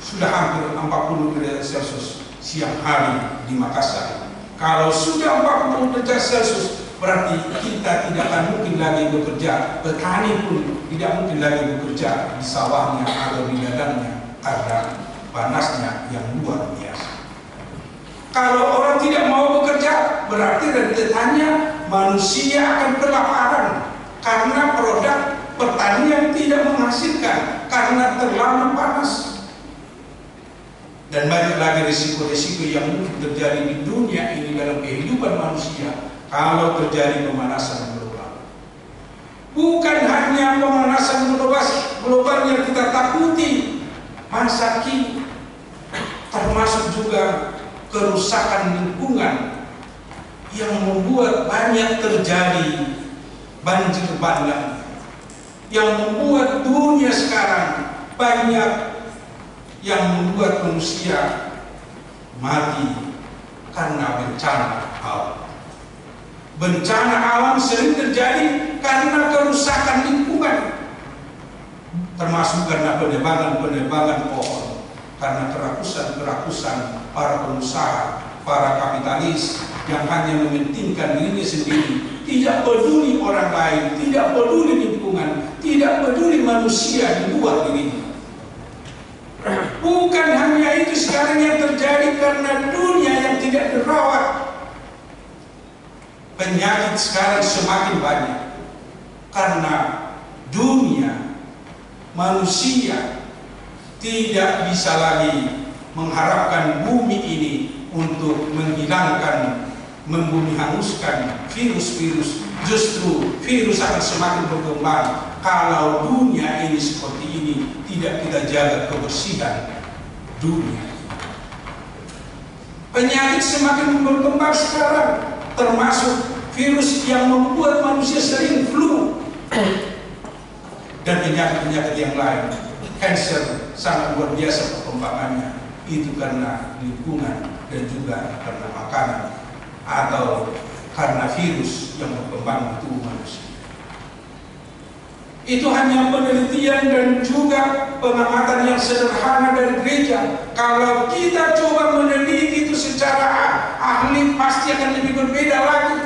Speaker 4: sudah hampir 40 derajat Celcius siang hari di Makassar. Kalau sudah 40 derajat Celcius, berarti kita tidak akan mungkin lagi bekerja. Petani pun tidak mungkin lagi bekerja di sawahnya atau di ladangnya karena panasnya yang luar biasa. Kalau orang tidak mau bekerja, berarti rentetannya manusia akan kelaparan karena produk pertanian tidak menghasilkan karena terlalu panas. Dan banyak lagi risiko-risiko yang mungkin terjadi di dunia ini dalam kehidupan manusia kalau terjadi pemanasan global. Bukan hanya pemanasan global yang kita takuti masa kini, termasuk juga kerusakan lingkungan yang membuat banyak terjadi banjir bandang, yang membuat dunia sekarang banyak yang membuat manusia mati karena bencana alam. Bencana alam sering terjadi karena kerusakan lingkungan, termasuk karena penebangan pohon, karena kerakusan para pengusaha, para kapitalis yang hanya mementingkan dirinya sendiri, tidak peduli orang lain, tidak peduli lingkungan, tidak peduli manusia di luar dirinya. Bukan hanya itu sekarang yang terjadi karena dunia yang tidak dirawat. Penyakit sekarang semakin banyak karena dunia manusia tidak bisa lagi mengharapkan bumi ini untuk menghilangkan, membumi hanguskan virus-virus. Justru virus akan semakin berkembang kalau dunia ini seperti ini tidak kita jaga kebersihan dunia. Penyakit semakin berkembang sekarang, termasuk virus yang membuat manusia sering flu dan penyakit-penyakit yang lain. Kanker sangat luar biasa perkembangannya, itu karena lingkungan dan juga karena makanan atau karena virus yang berkembang di tubuh manusia. Itu hanya penelitian dan juga pengamatan yang sederhana dari gereja. Kalau kita coba meneliti itu secara ahli, pasti akan lebih berbeda lagi.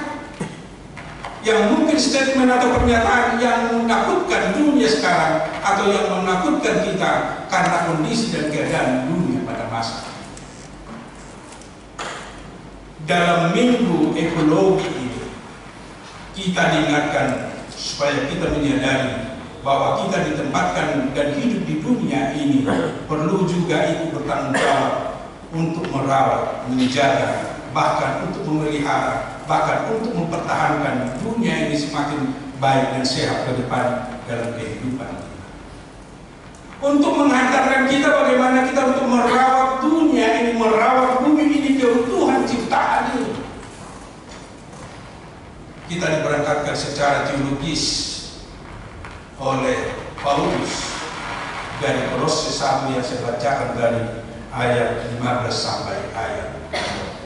Speaker 4: Yang mungkin statement atau pernyataan yang menakutkan dunia sekarang atau yang menakutkan kita karena kondisi dan keadaan dunia pada masa. Dalam minggu ekologi ini, kita diingatkan supaya kita menyadari bahwa kita ditempatkan dan hidup di dunia ini perlu juga ikut bertanggung jawab untuk merawat, menjaga, bahkan untuk memelihara, bahkan untuk mempertahankan dunia ini semakin baik dan sehat ke depan dalam kehidupan kita. Untuk menghantarkan kita bagaimana kita untuk merawat dunia ini, merawat bumi ini, keutuhan ciptaan ini. Kita diberangkatkan secara teologis oleh Paulus dari Kolose 1 yang saya bacakan dari ayat 15 sampai ayat 20.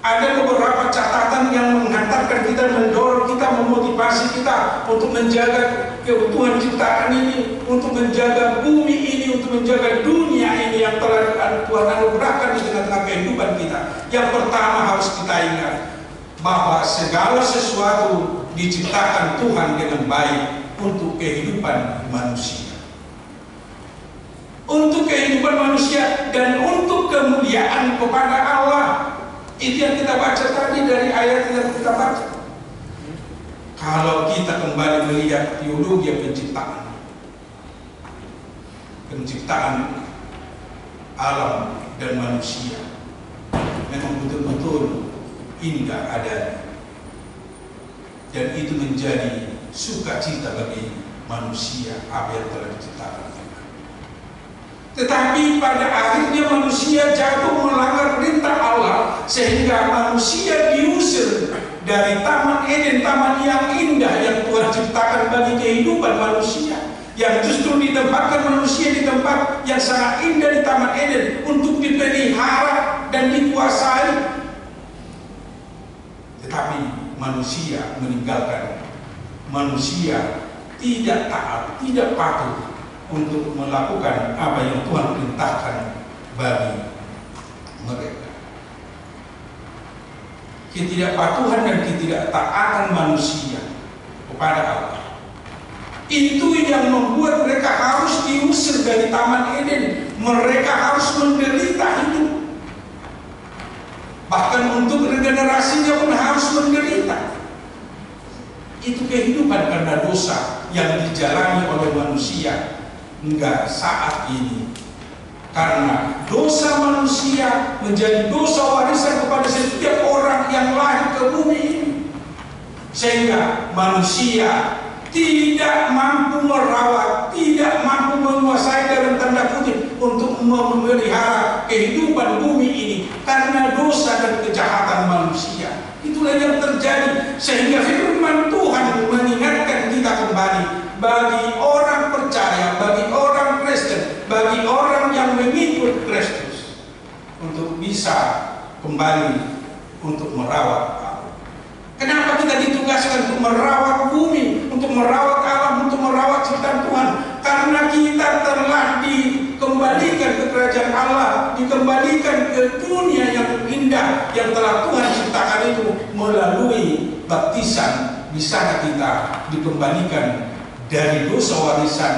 Speaker 4: Ada beberapa catatan yang menghantarkan kita, mendorong kita, memotivasi kita untuk menjaga keutuhan ciptaan ini, untuk menjaga bumi ini, untuk menjaga dunia ini yang telah Tuhan anugerahkan di tengah-tengah kehidupan kita. Yang pertama harus kita ingat bahwa segala sesuatu diciptakan Tuhan dengan baik untuk kehidupan manusia. Untuk kehidupan manusia dan untuk kemuliaan kepada Allah. Itu yang kita baca tadi dari ayat yang kita baca. Kalau kita kembali melihat teologi penciptaan alam dan manusia, memang betul-betul indah adanya, dan itu menjadi sukacita bagi manusia apa yang telah diciptakan. Tetapi pada akhirnya manusia jatuh melanggar perintah Allah sehingga manusia diusir dari Taman Eden, taman yang indah yang Tuhan ciptakan bagi kehidupan manusia, yang justru ditempatkan manusia di tempat yang sangat indah di Taman Eden untuk dipelihara dan dikuasai. Tetapi manusia meninggalkan, manusia tidak taat, tidak patuh untuk melakukan apa yang Tuhan perintahkan bagi mereka. ketidakpatuhan dan ketidaktaatan manusia kepada Allah. Itu yang membuat mereka harus diusir dari Taman Eden. Mereka harus menderita hidup. Bahkan untuk regenerasinya pun harus menderita. Itu kehidupan karena dosa yang dijalani oleh manusia hingga saat ini. Karena dosa manusia menjadi dosa warisan kepada setiap orang yang lahir ke bumi ini. Sehingga manusia tidak mampu merawat, tidak mampu menguasai dalam tanda kutip untuk memelihara kehidupan bumi ini karena dosa dan kejahatan manusia. Itulah yang terjadi, sehingga firman Tuhan mengingatkan kita kembali bagi orang percaya, bagi orang Kristen, bagi orang yang mengikut Kristus untuk bisa kembali untuk merawat. Kenapa kita ditugaskan untuk merawat bumi, untuk merawat alam, untuk merawat ciptaan Tuhan? Karena kita telah dikembalikan ke kerajaan Allah, dikembalikan ke dunia yang indah yang telah Tuhan ciptakan itu melalui baptisan. Di sana kita dikembalikan dari dosa warisan,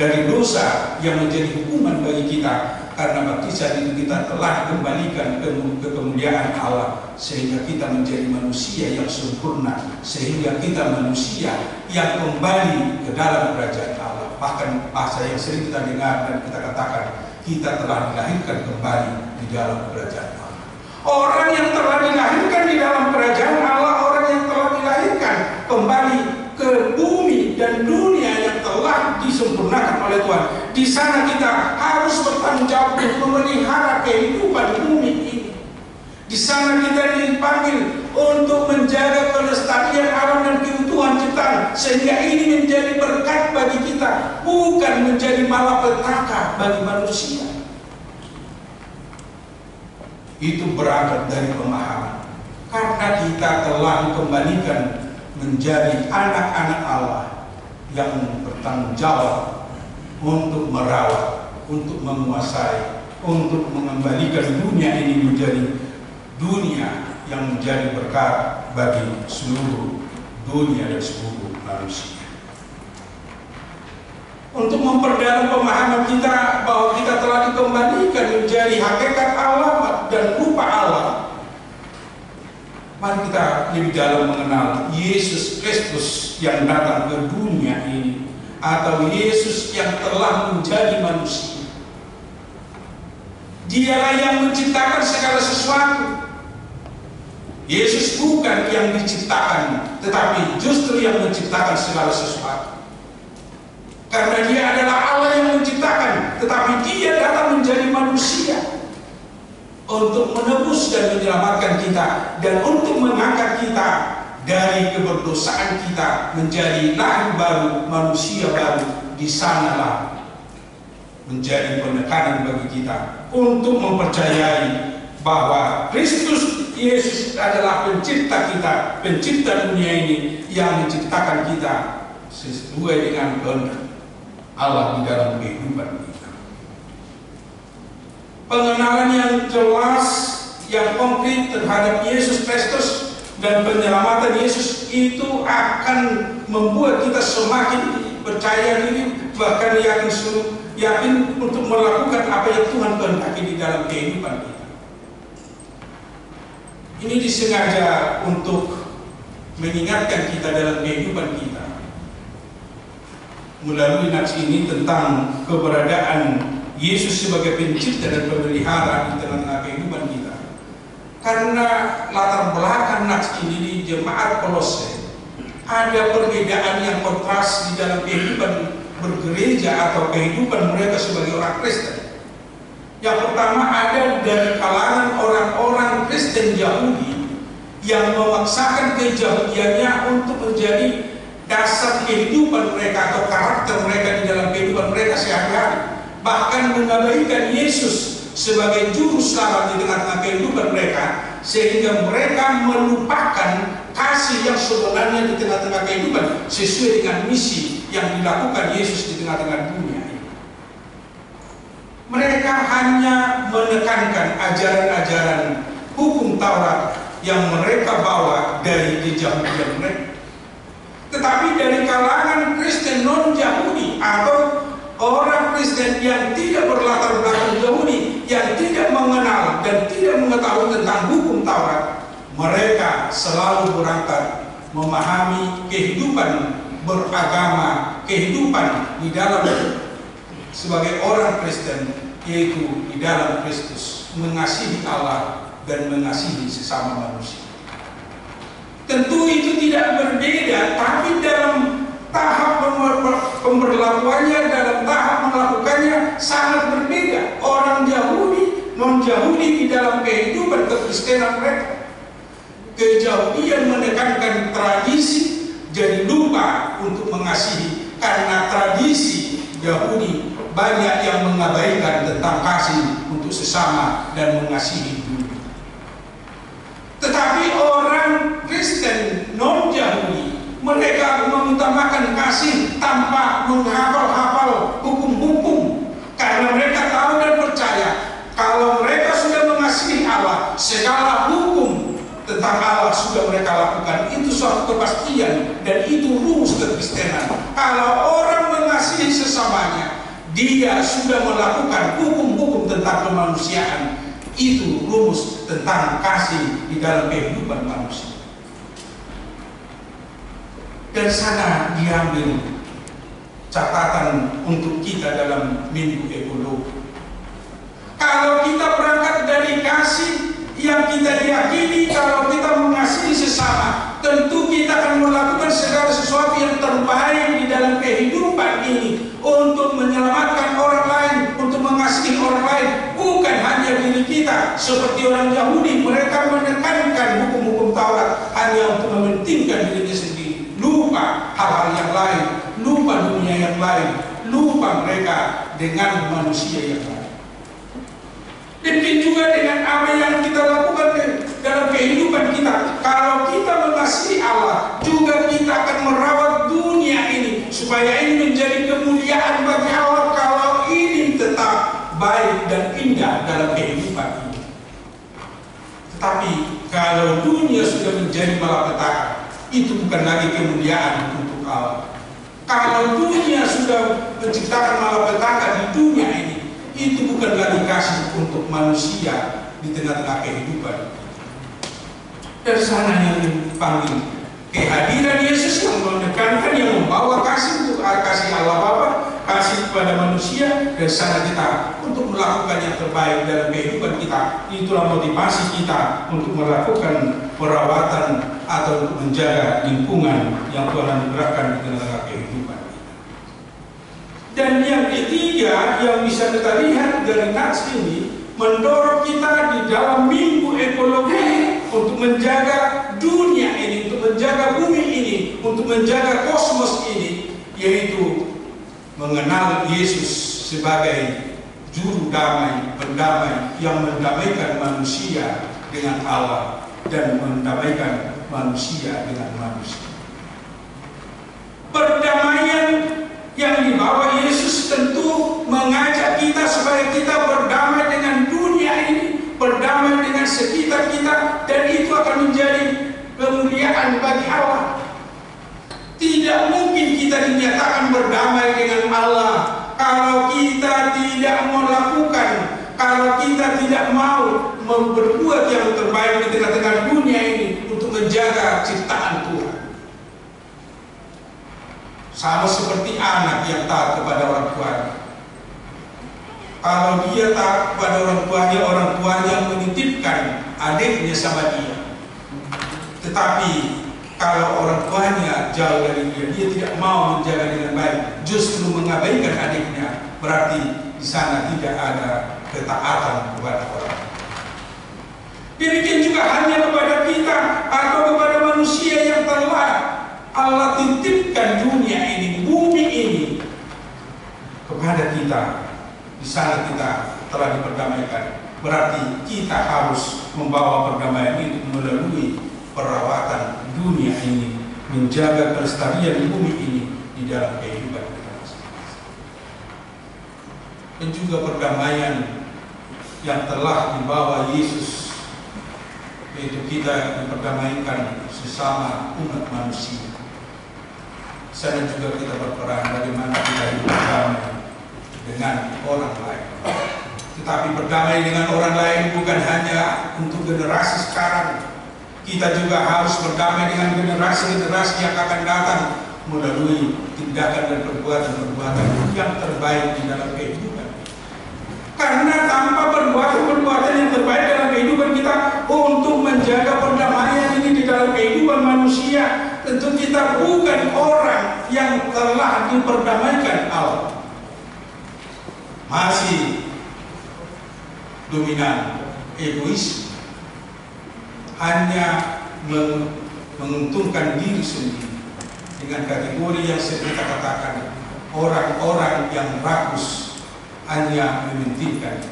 Speaker 4: dari dosa yang menjadi hukuman bagi kita. Karena baptisan itu kita telah dikembalikan ke kemuliaan Allah, sehingga kita menjadi manusia yang sempurna, sehingga kita manusia yang kembali ke dalam kerajaan Allah. Bahkan bahasa yang sering kita dengar dan kita katakan, kita telah dilahirkan kembali di dalam kerajaan Allah. Orang yang telah dilahirkan di dalam kerajaan Allah, orang yang telah dilahirkan kembali ke bumi dan dunia yang telah disempurnakan oleh Tuhan. Di sana kita harus bertanggung jawab untuk memelihara kehidupan bumi ini. Di sana kita dipanggil untuk menjaga kelestarian alam dan keutuhan ciptaan, sehingga ini menjadi berkat bagi kita, bukan menjadi malapetaka bagi manusia. Itu berangkat dari pemahaman. Karena kita telah dikembalikan menjadi anak-anak Allah yang bertanggung jawab untuk merawat, untuk menguasai, untuk mengembalikan dunia ini menjadi dunia yang menjadi berkat bagi seluruh dunia dan seluruh manusia. Untuk memperdalam pemahaman kita bahwa kita telah dikembalikan menjadi hakikat Allah dan rupa Allah, mari kita lebih dalam mengenal Yesus Kristus yang datang ke dunia ini, atau Yesus yang telah menjadi manusia. Dialah yang menciptakan segala sesuatu. Yesus bukan yang diciptakan, tetapi justru yang menciptakan segala sesuatu. Karena dia adalah Allah yang menciptakan, tetapi dia datang menjadi manusia untuk menebus dan menyelamatkan kita, dan untuk mengangkat kita dari keberdosaan kita menjadi lahir baru, manusia baru. Di sanalah menjadi penekanan bagi kita untuk mempercayai bahwa Kristus Yesus adalah pencipta kita, pencipta dunia ini, yang menciptakan kita sesuai dengan kehendak Allah di dalam kehidupan kita. Pengenalan yang jelas, yang konkret terhadap Yesus Kristus dan penyelamatan Yesus itu akan membuat kita semakin percaya diri, bahkan yakin untuk melakukan apa yang Tuhan kehendaki di dalam kehidupan kita. Ini disengaja untuk mengingatkan kita dalam kehidupan kita melalui nats ini tentang keberadaan Yesus sebagai pencipta dan pemelihara di tengah-tengah kehidupan kita. Karena latar belakang nats ini di jemaat Kolose ada perbedaan yang kontras di dalam kehidupan bergereja atau kehidupan mereka sebagai orang Kristen. Yang pertama, ada dari kalangan orang-orang Kristen Yahudi yang memaksakan keyahudiannya untuk menjadi dasar kehidupan mereka atau karakter mereka di dalam kehidupan mereka sehari-hari. Bahkan mengabaikan Yesus sebagai juru selamat di tengah-tengah kehidupan mereka, sehingga mereka melupakan kasih yang sebenarnya di tengah-tengah kehidupan sesuai dengan misi yang dilakukan Yesus di tengah-tengah dunia. Mereka hanya menekankan ajaran-ajaran hukum Taurat yang mereka bawa dari kejahilan mereka. Tetapi dari kalangan Kristen non-Yahudi atau orang Kristen yang tidak berlatar belakang Yahudi, yang tidak mengenal dan tidak mengetahui tentang hukum Taurat, mereka selalu berangkat memahami kehidupan beragama, kehidupan di dalam sebagai orang Kristen, yaitu di dalam Kristus, mengasihi Allah dan mengasihi sesama manusia. Tentu itu tidak berbeda, tapi dalam tahap pemberlakuannya, dalam tahap melakukannya sangat berbeda. Orang Yahudi, non-Yahudi di dalam kehidupan kekristenan mereka, kejahilan menekankan tradisi, jadi lupa untuk mengasihi, karena tradisi Yahudi banyak yang mengabaikan tentang kasih untuk sesama dan mengasihi dunia. Tetapi orang Kristen non-Yahudi, mereka mengutamakan kasih tanpa menghafal-hafal hukum-hukum, karena mereka tahu dan percaya kalau mereka sudah mengasihi Allah, segala hukum tentang Allah sudah mereka lakukan. Itu suatu kepastian dan itu rumus kekristenan. Kalau orang mengasihi sesamanya, dia sudah melakukan hukum-hukum tentang kemanusiaan. Itu rumus tentang kasih di dalam kehidupan manusia. Dari sana diambil catatan untuk kita dalam minggu ekologi. Kalau kita berangkat dari kasih yang kita yakini, kalau kita mengasihi sesama, tentu kita akan melakukan segala sesuatu yang terbaik di dalam kehidupan ini untuk menyelamatkan orang lain, untuk mengasihi orang lain, bukan hanya diri kita. Seperti orang Yahudi, mereka menekankan hukum-hukum Taurat hanya untuk mementingkan dirinya sendiri, lupa hal-hal yang lain, lupa dunia yang lain, lupa mereka dengan manusia yang lain. Demikian juga dengan apa yang kita lakukan dalam kehidupan kita. Kalau kita mengasihi Allah, juga kita akan merawat dunia ini supaya ini menjadi kemuliaan bagi Allah. Kalau ini tetap baik dan indah dalam kehidupan ini. Tetapi kalau dunia sudah menjadi malapetaka, itu bukan lagi kemuliaan untuk Allah. Kalau dunia sudah menciptakan malapetaka di dunia ini, itu bukan lagi kasih untuk manusia di tengah-tengah kehidupan. Dari sana yang dipanggil kehadiran Yesus yang menekankan, yang membawa kasih untuk kasih Allah Bapa, kasih kepada manusia. Dari sana kita untuk melakukan yang terbaik dalam kehidupan kita. Itulah motivasi kita untuk melakukan perawatan atau untuk menjaga lingkungan yang Tuhan berikan di tengah-tengah kehidupan. Dan yang ketiga yang bisa kita lihat dari nats ini, mendorong kita di dalam minggu ekologi untuk menjaga dunia ini, untuk menjaga bumi ini, untuk menjaga kosmos ini, yaitu mengenal Yesus sebagai juru damai, pendamai yang mendamaikan manusia dengan Allah dan mendamaikan manusia dengan manusia. Perdamaian yang dibawa Yesus tentu mengajak kita supaya kita berdamai dengan dunia ini, berdamai dengan sekitar kita, dan itu akan menjadi kemuliaan bagi Allah. Tidak mungkin kita dinyatakan berdamai dengan Allah kalau kita tidak melakukan, kalau kita tidak mau berbuat yang terbaik di tengah-tengah dunia ini untuk menjaga ciptaan Tuhan. Sama seperti anak yang taat kepada orang tuanya. Kalau dia taat kepada orang tuanya menitipkan adiknya sama dia. Tetapi kalau orang tuanya jauh dari dia, dia tidak mau menjaga dengan baik, justru mengabaikan adiknya, berarti di sana tidak ada ketaatan kepada orang. Demikian juga hanya kepada kita atau kepada manusia yang telah Allah titipkan dunia ini, bumi ini kepada kita. Di sana kita telah diperdamaikan. Berarti kita harus membawa perdamaian itu melalui perawatan dunia ini, menjaga kelestarian bumi ini di dalam kehidupan kita. Dan juga perdamaian yang telah dibawa Yesus, yaitu kita diperdamaikan sesama umat manusia. Sana juga kita berperan bagaimana kita hidup berdamai dengan orang lain. Tetapi berdamai dengan orang lain bukan hanya untuk generasi sekarang. Kita juga harus berdamai dengan generasi-generasi yang akan datang melalui tindakan dan perbuatan-perbuatan yang terbaik di dalam kehidupan. Karena tanpa perbuatan-perbuatan yang terbaik dalam kehidupan kita untuk menjaga perdamaian ini di dalam kehidupan manusia, tentu kita bukan orang yang telah diperdamaikan Allah. Masih dominan egois, hanya menguntungkan diri sendiri, dengan kategori yang sering kita katakan orang-orang yang rakus, hanya mementingkan.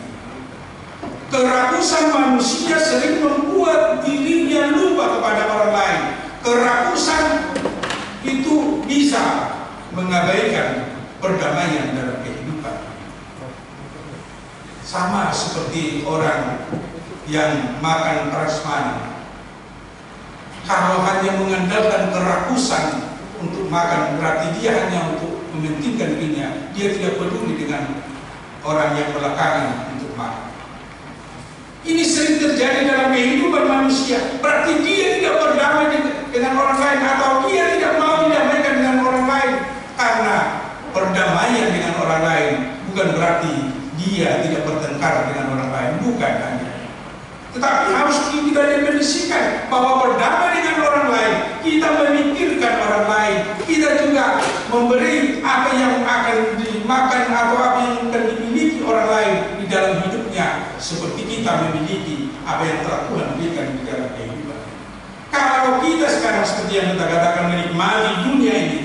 Speaker 4: Kerakusan manusia sering membuat dirinya lupa kepada orang lain. Kerakusan itu bisa mengabaikan perdamaian dalam kehidupan. Sama seperti orang yang makan prasmanan. Kalau hanya mengandalkan kerakusan untuk makan, berarti dia hanya untuk mementingkan dirinya. Dia tidak peduli dengan orang yang belakangan untuk makan. Ini sering terjadi dalam kehidupan manusia. Berarti dia tidak berdamai dengan orang lain, atau dia tidak mau didamaikan dengan orang lain. Karena perdamaian dengan orang lain bukan berarti dia tidak bertengkar dengan orang lain, bukan hanya. Tetapi harus kita definisikan bahwa berdamai dengan orang lain, kita memikirkan orang lain, kita juga memberi apa yang akan dimakan atau apa yang akan dimiliki orang lain di dalam hidupnya, seperti kita memiliki apa yang telah Tuhan berikan di dalam kehidupan. Kalau kita sekarang seperti yang kita katakan menikmati dunia ini,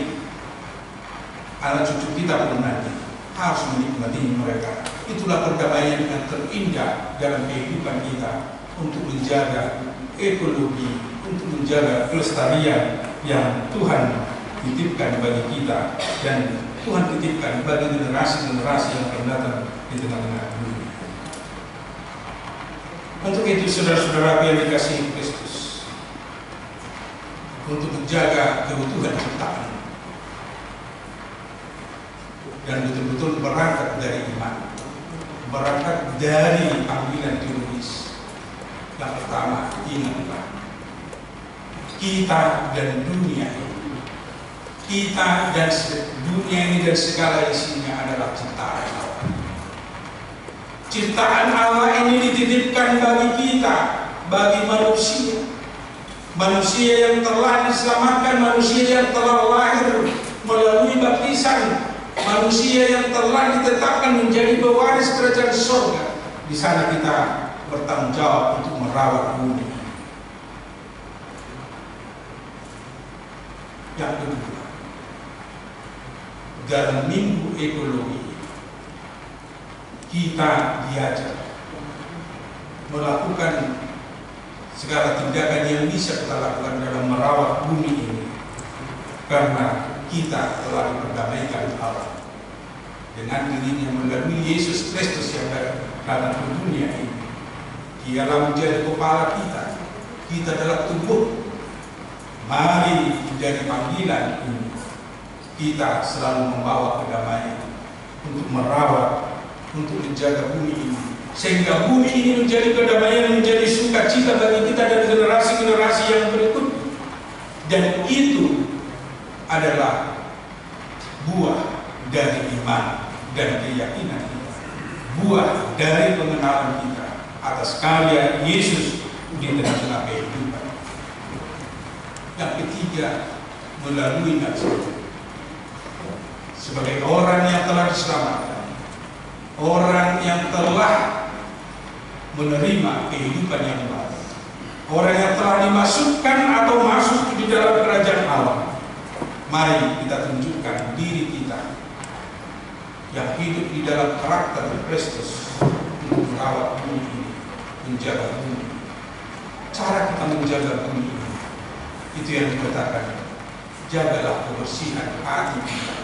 Speaker 4: anak cucu kita pun nanti harus menikmati mereka. Itulah perdamaian yang terindah dalam kehidupan kita, untuk menjaga ekologi, untuk menjaga kelestarian yang Tuhan titipkan bagi kita dan Tuhan titipkan bagi generasi-generasi yang akan datang di tengah-tengah dunia. Untuk itu, saudara-saudara yang dikasihi Kristus, untuk menjaga keutuhan ciptaan dan betul-betul berangkat dari iman, berangkat dari panggilan teologis. Yang pertama, ingatlah, kita dan dunia ini, kita dan dunia ini dan segala isinya adalah ciptaan Allah. Ciptaan Allah ini dititipkan bagi kita, bagi manusia. Manusia yang telah diselamatkan, manusia yang telah lahir melalui baptisan, manusia yang telah ditetapkan menjadi pewaris kerajaan surga. Di sana kita bertanggung jawab untuk merawat bumi. Yang kedua, dalam minggu ekologi kita diajar melakukan segala tindakan yang bisa kita lakukan dalam merawat bumi ini, karena kita telah diperdamaikan Allah dengan dirinya melalui Yesus Kristus yang datang ke dunia ini. Dialah menjadi kepala kita, kita adalah tubuh. Mari menjadi panggilan ini, kita selalu membawa kedamaian untuk merawat, untuk menjaga bumi ini, sehingga bumi ini menjadi kedamaian, menjadi sukacita bagi kita dan generasi-generasi yang berikut. Dan itu adalah buah dari iman dan keyakinan kita, buah dari pengenalan kita atas karya Yesus di tengah-tengah kehidupan. Yang ketiga, melalui nafsu. Sebagai orang yang telah diselamatkan, orang yang telah menerima kehidupan yang baru, orang yang telah dimasukkan atau masuk di dalam kerajaan Allah, mari kita tunjukkan diri kita yang hidup di dalam karakter Kristus untuk merawat bumi ini, menjaga bumi. Cara kita menjaga bumi ini, itu yang dikatakan, jagalah kebersihan hati kita,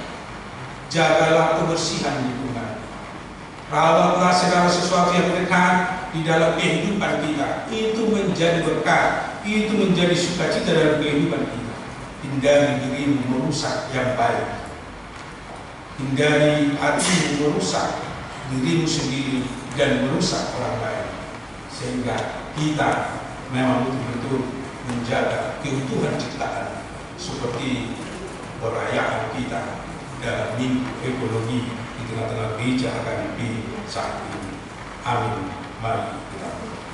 Speaker 4: jagalah kebersihan lingkungan, rawatlah segala sesuatu yang dekat di dalam kehidupan kita. Itu menjaga menjadi berkat, itu menjadi sukacita dalam kehidupan kita. Hindari dirimu merusak yang baik, hindari hatimu merusak dirimu sendiri dan merusak orang lain, sehingga kita memang betul-betul menjaga keutuhan ciptaan seperti perayaan kita dalam minggu ekologi di tengah-tengah gereja HKBP saat ini. Amin. Mari kita berdoa.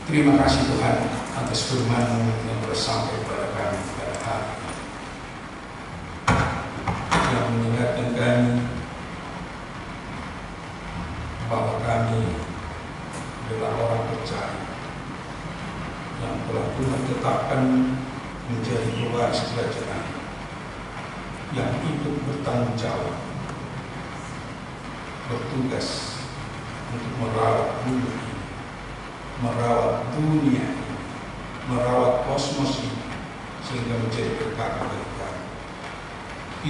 Speaker 4: Terima kasih Tuhan atas firman-Mu yang bersampai kepada kami pada hari ini, yang mengingatkan kami bahwa kami adalah orang percaya yang telah Tuhan tetapkan menjadi pewaris kerajaan, yang ikut bertanggung jawab, bertugas untuk merawat bumi ini, merawat dunia ini, merawat kosmos ini, sehingga menjadi berkat bagi kami.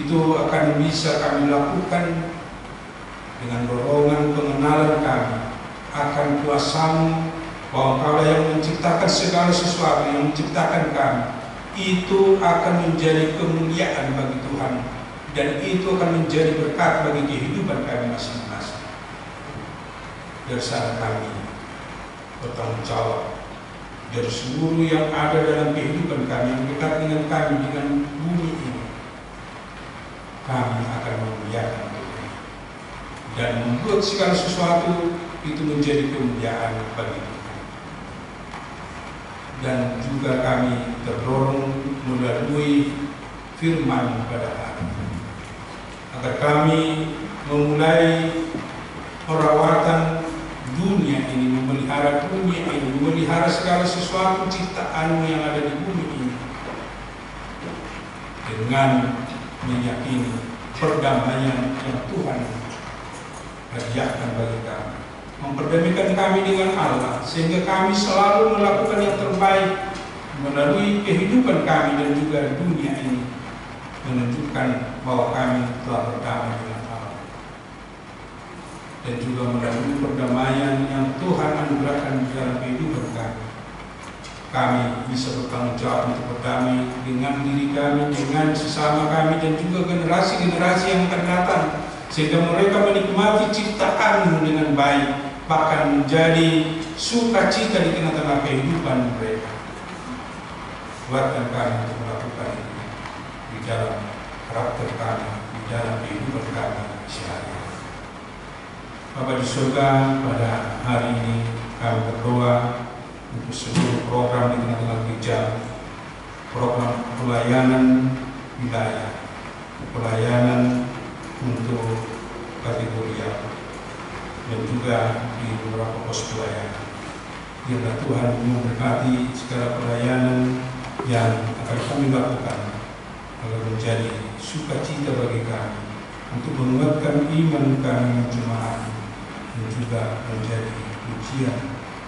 Speaker 4: Itu akan bisa kami lakukan dengan dorongan pengenalan kami akan kuasa-Mu, bahwa Engkau yang menciptakan segala sesuatu, yang menciptakan kami. Itu akan menjadi kemuliaan bagi Tuhan, dan itu akan menjadi berkat bagi kehidupan kami masing-masing. Bersama kami bertanggung jawab dari seluruh yang ada dalam kehidupan kami, yang dekat dengan kami, dengan bumi ini. Kami akan memuliakan Tuhan dan membuat segala sesuatu itu menjadi kemuliaan bagi Tuhan. Dan juga kami terdorong melalui firman pada hari ini, agar kami memulai perawatan dunia ini, memelihara dunia ini, memelihara segala sesuatu ciptaan yang ada di bumi ini, dengan meyakini perdamaian yang Tuhan hadiahkan bagi kami, memperdamaikan kami dengan Allah, sehingga kami selalu melakukan yang terbaik melalui kehidupan kami dan juga dunia ini, menunjukkan bahwa kami telah berdamai dengan Allah, dan juga melalui perdamaian yang Tuhan anugerahkan dalam kehidupan kami. Kami bisa bertanggung jawab untuk berdamai dengan diri kami, dengan sesama kami, dan juga generasi-generasi yang akan datang, sehingga mereka menikmati ciptaan-Mu dengan baik, bahkan menjadi sukacita di tengah-tengah kehidupan mereka. Kuatkan kami untuk melakukan ini di dalam karakter kami, di dalam kehidupan kami sehari-hari. Bapa di surga, pada hari ini kami berdoa untuk seluruh program di tengah-tengah gereja, program pelayanan wilayah, pelayanan untuk kategori dan juga di beberapa pos pelayanan. Biarlah Tuhan memberkati segala pelayanan yang akan kami lakukan, agar menjadi sukacita bagi kami, untuk menguatkan iman kami jemaat, dan juga menjadi pujian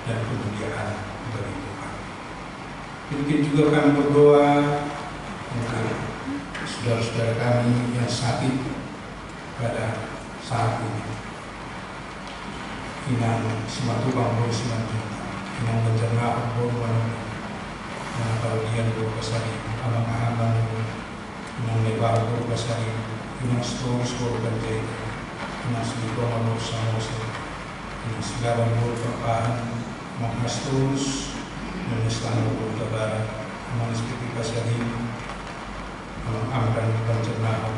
Speaker 4: dan kemuliaan bagi Tuhan. Mungkin juga kami berdoa untuk saudara-saudara kami yang sakit pada saat ini. Inang Simatubang Bro Simatubang, Inang Benjana Bro Manung, Inang Kaudian Bro Kasari, Amang-amang Inang Lebar Bro Kasari, Inang Stos Bro Banjai, Inang Sibong Bro Samosa, Inang Sigawan Bro Perpahan, Inang Astos, Inang Istana Bro Tabara, Inang Seperti Kasari, Inang Amran Banjana,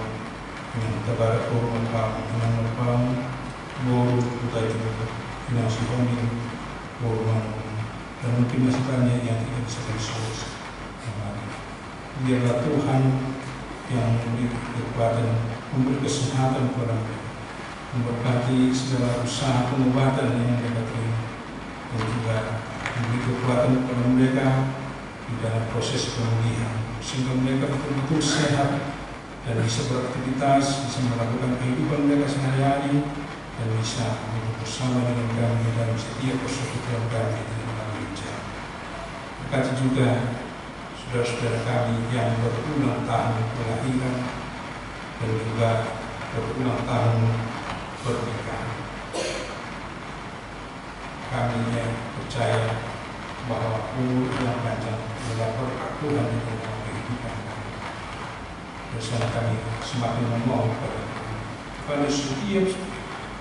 Speaker 4: Inang Tabara Bro Mempam, Inang Mempam, Boro Putai juga, Inang Sibongin, Boro Manung, dan mungkin masih banyak yang tidak bisa disebut. Biarlah Tuhan yang memberi kekuatan, memberi kesehatan kepada mereka, memberkati segala usaha pengobatan yang mereka terima, dan juga memberi kekuatan kepada mereka di dalam proses pemulihan, sehingga mereka betul-betul sehat dan bisa beraktivitas, bisa melakukan kehidupan mereka sehari-hari, dan bisa bersama dengan kami dalam setiap persekutuan kami di dalam gereja. Berkati juga saudara-saudara kami yang berulang tahun kelahiran dan juga berulang tahun pernikahan. kami yang percaya bahwa umur yang panjang adalah berkat Tuhan di dalam kehidupan kami. Bersama kami semakin memohon kepada setiap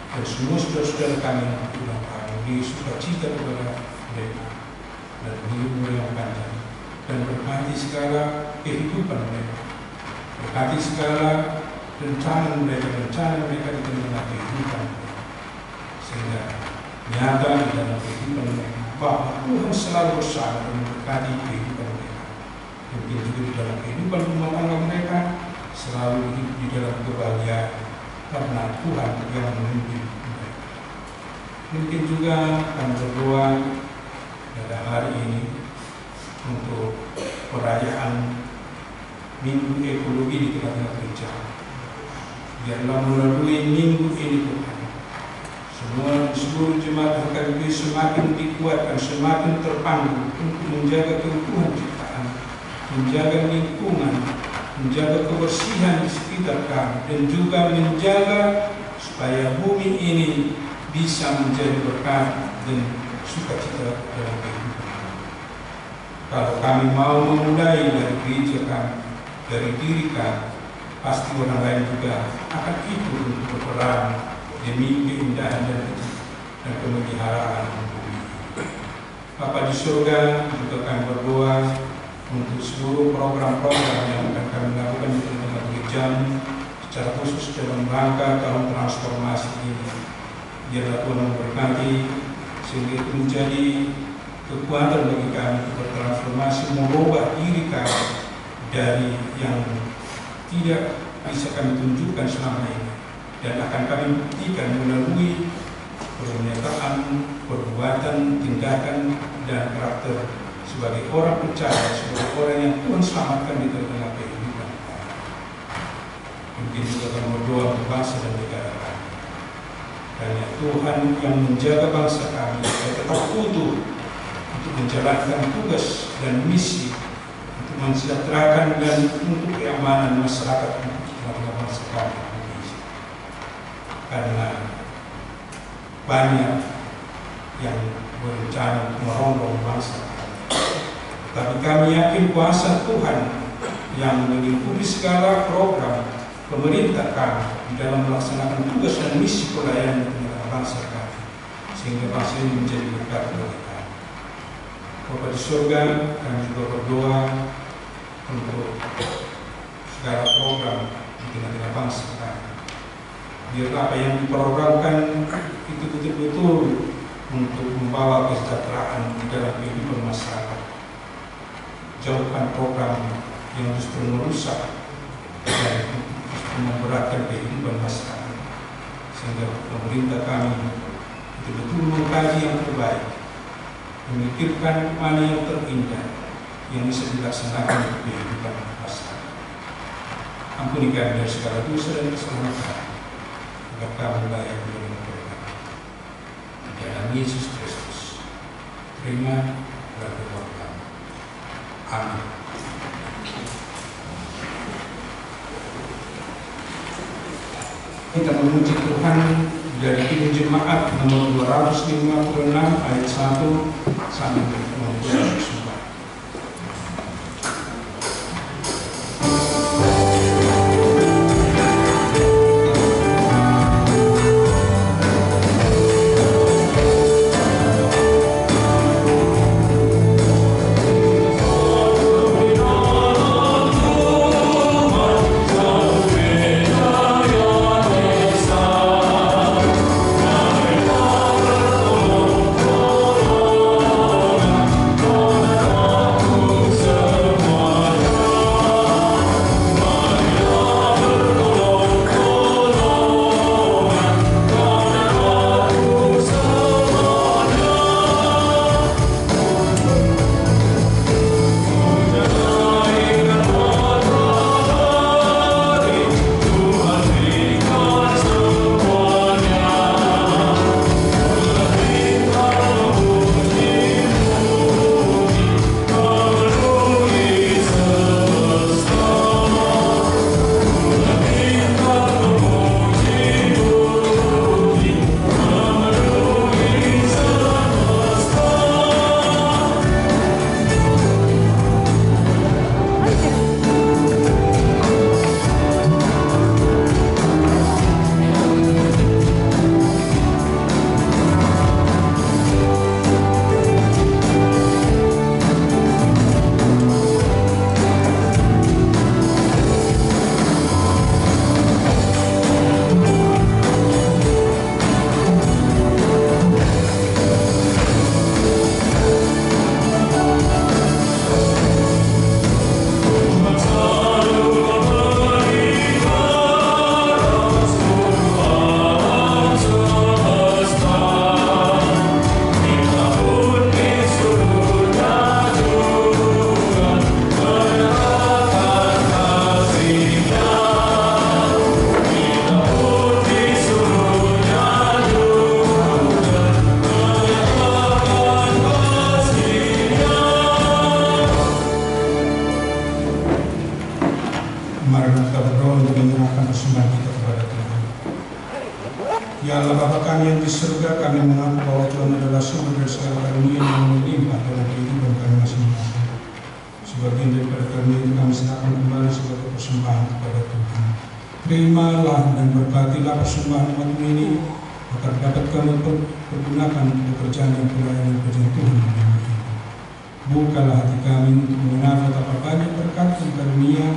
Speaker 4: dan semua saudara-saudara kami yang ulang tahun di sukacita kepada mereka dan umur yang panjang, dan berkati segala kehidupan mereka, berkati segala rencana mereka di dalam kehidupan mereka, sehingga nyata di dalam kehidupan mereka bahwa Tuhan selalu bersama dan memberkati kehidupan mereka. Mungkin juga di dalam kehidupan rumah tangga mereka selalu hidup di dalam kebahagiaan karena Tuhan yang memimpin mereka. Mungkin juga kami berdoa pada hari ini untuk perayaan Minggu Ekologi di tengah-tengah gereja. Biarlah melalui minggu ini Tuhan, semua seluruh jemaat HKBP semakin dikuatkan, semakin terpandu untuk menjaga keutuhan ciptaan, menjaga lingkungan, menjaga kebersihan di sekitar kami, dan juga menjaga supaya bumi ini bisa menjadi berkat dan sukacita dalam kehidupan kami. Kalau kami mau memulai dari gereja kami, dari diri kami, pasti orang lain juga akan ikut untuk berperan demi keindahan dan pemeliharaan bumi. Bapa di surga, juga kami berdoa untuk seluruh program-program yang akan kami lakukan di tengah gereja, secara khusus dalam rangka tahun transformasi ini. Biarlah Tuhan memberkati sehingga itu menjadi kekuatan bagi kami untuk bertransformasi, mengubah diri kami dari yang tidak bisa kami tunjukkan selama ini, dan akan kami buktikan melalui pernyataan, perbuatan, tindakan, dan karakter sebagai orang percaya, sebagai orang yang Tuhan selamatkan di tengah kehidupan. Mungkin juga akan berdoa untuk bangsa dan negara kami. Karena Tuhan yang menjaga bangsa kami supaya tetap utuh untuk menjalankan tugas dan misi untuk mensejahterakan dan untuk keamanan masyarakat untuk bangsa kami. Karena banyak yang berencana merongrong bangsa kami. Tapi kami yakin kuasa Tuhan yang mengikuti segala program pemerintah kami di dalam melaksanakan tugas dan misi pelayanan di tengah bangsa kami, sehingga bangsa ini menjadi berkat bagi kami. Bapa di surga, kami juga berdoa untuk segala program di tengah bangsa kami. Biar apa yang diprogramkan itu betul-betul untuk membawa kesejahteraan di dalam kehidupan masyarakat. Jauhkan program yang justru merusak dan justru memberatkan kehidupan masyarakat, sehingga pemerintah kami betul-betul mengkaji yang terbaik, memikirkan mana yang terindah yang bisa dilaksanakan untuk kehidupan masyarakat. Ampuni kami dari segala dosa dan kesalahan kami, agar kami layak menerima berkat. Di dalam Yesus Kristus, terima dan berdoa kami. Amin. Kita memuji Tuhan dari Kidung Jemaat nomor 256 ayat 1 sampai 24.
Speaker 5: Oh
Speaker 4: surga, kami mengaku bahwa Tuhan adalah sumber dari segala karunia yang melimpah dalam kehidupan kami masing-masing. Sebagian daripada karunia itu kami serahkan kembali sebagai persembahan kepada Tuhan. Terimalah dan berkatilah persembahan umat ini, agar dapat kami pergunakan pekerjaan yang pelayanan kerjaan Tuhan di dunia ini. Bukalah hati kami untuk mengenal betapa banyak berkat dan karunia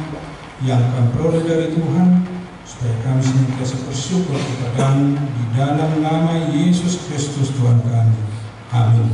Speaker 4: yang kami peroleh dari Tuhan, supaya kami senantiasa bersyukur kepadamu di dalam nama Yesus Kristus Tuhan kami. Amin.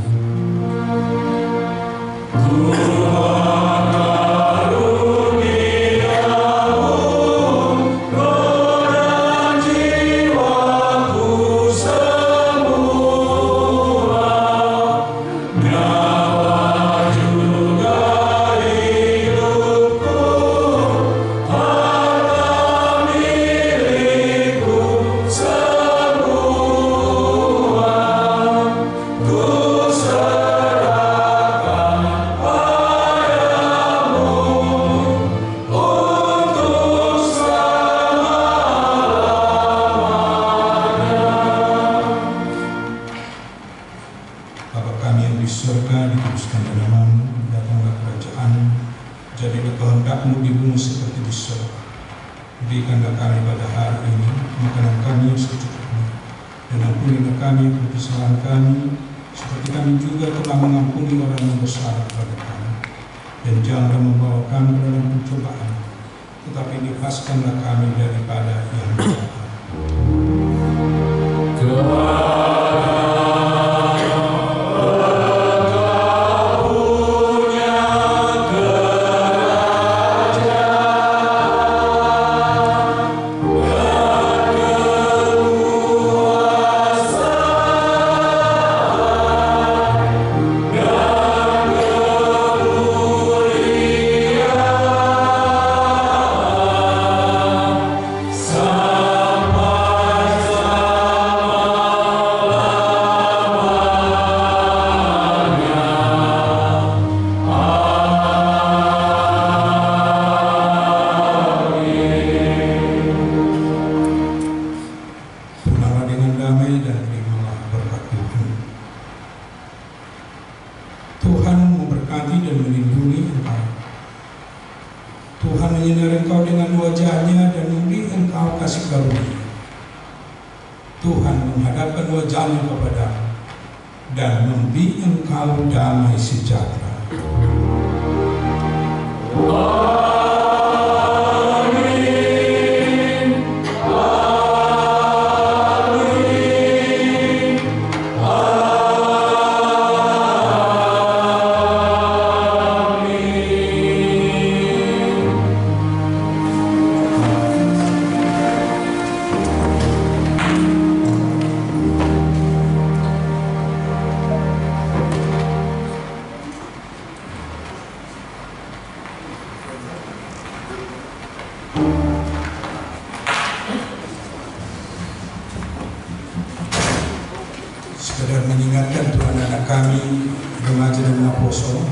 Speaker 4: Sekedar mengingatkan Tuhan anak kami, remaja dan apostle,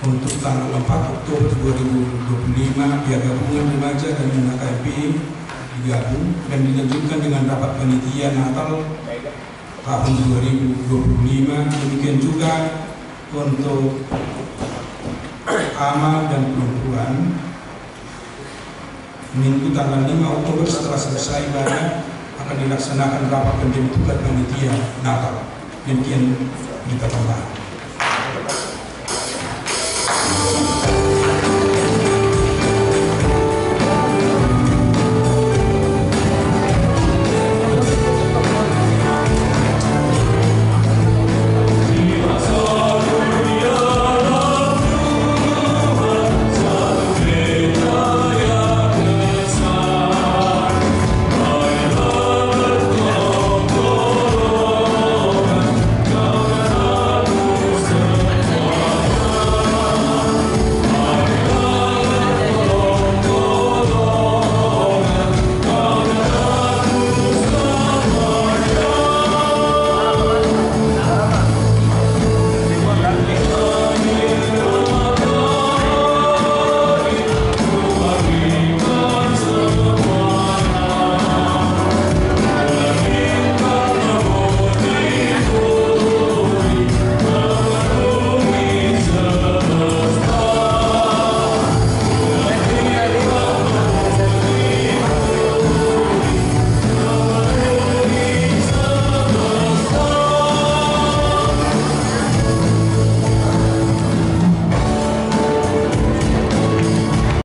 Speaker 4: untuk tanggal 4 Oktober 2025 pihak gabungan remaja dan anak KMP digabung dan dilanjutkan dengan rapat panitia Natal tahun 2025. Demikian juga untuk amal dan perempuan Minggu tanggal 5 Oktober setelah selesai ibadah akan dilaksanakan rapat pembentukan panitia Natal. Demikian kita tambahan.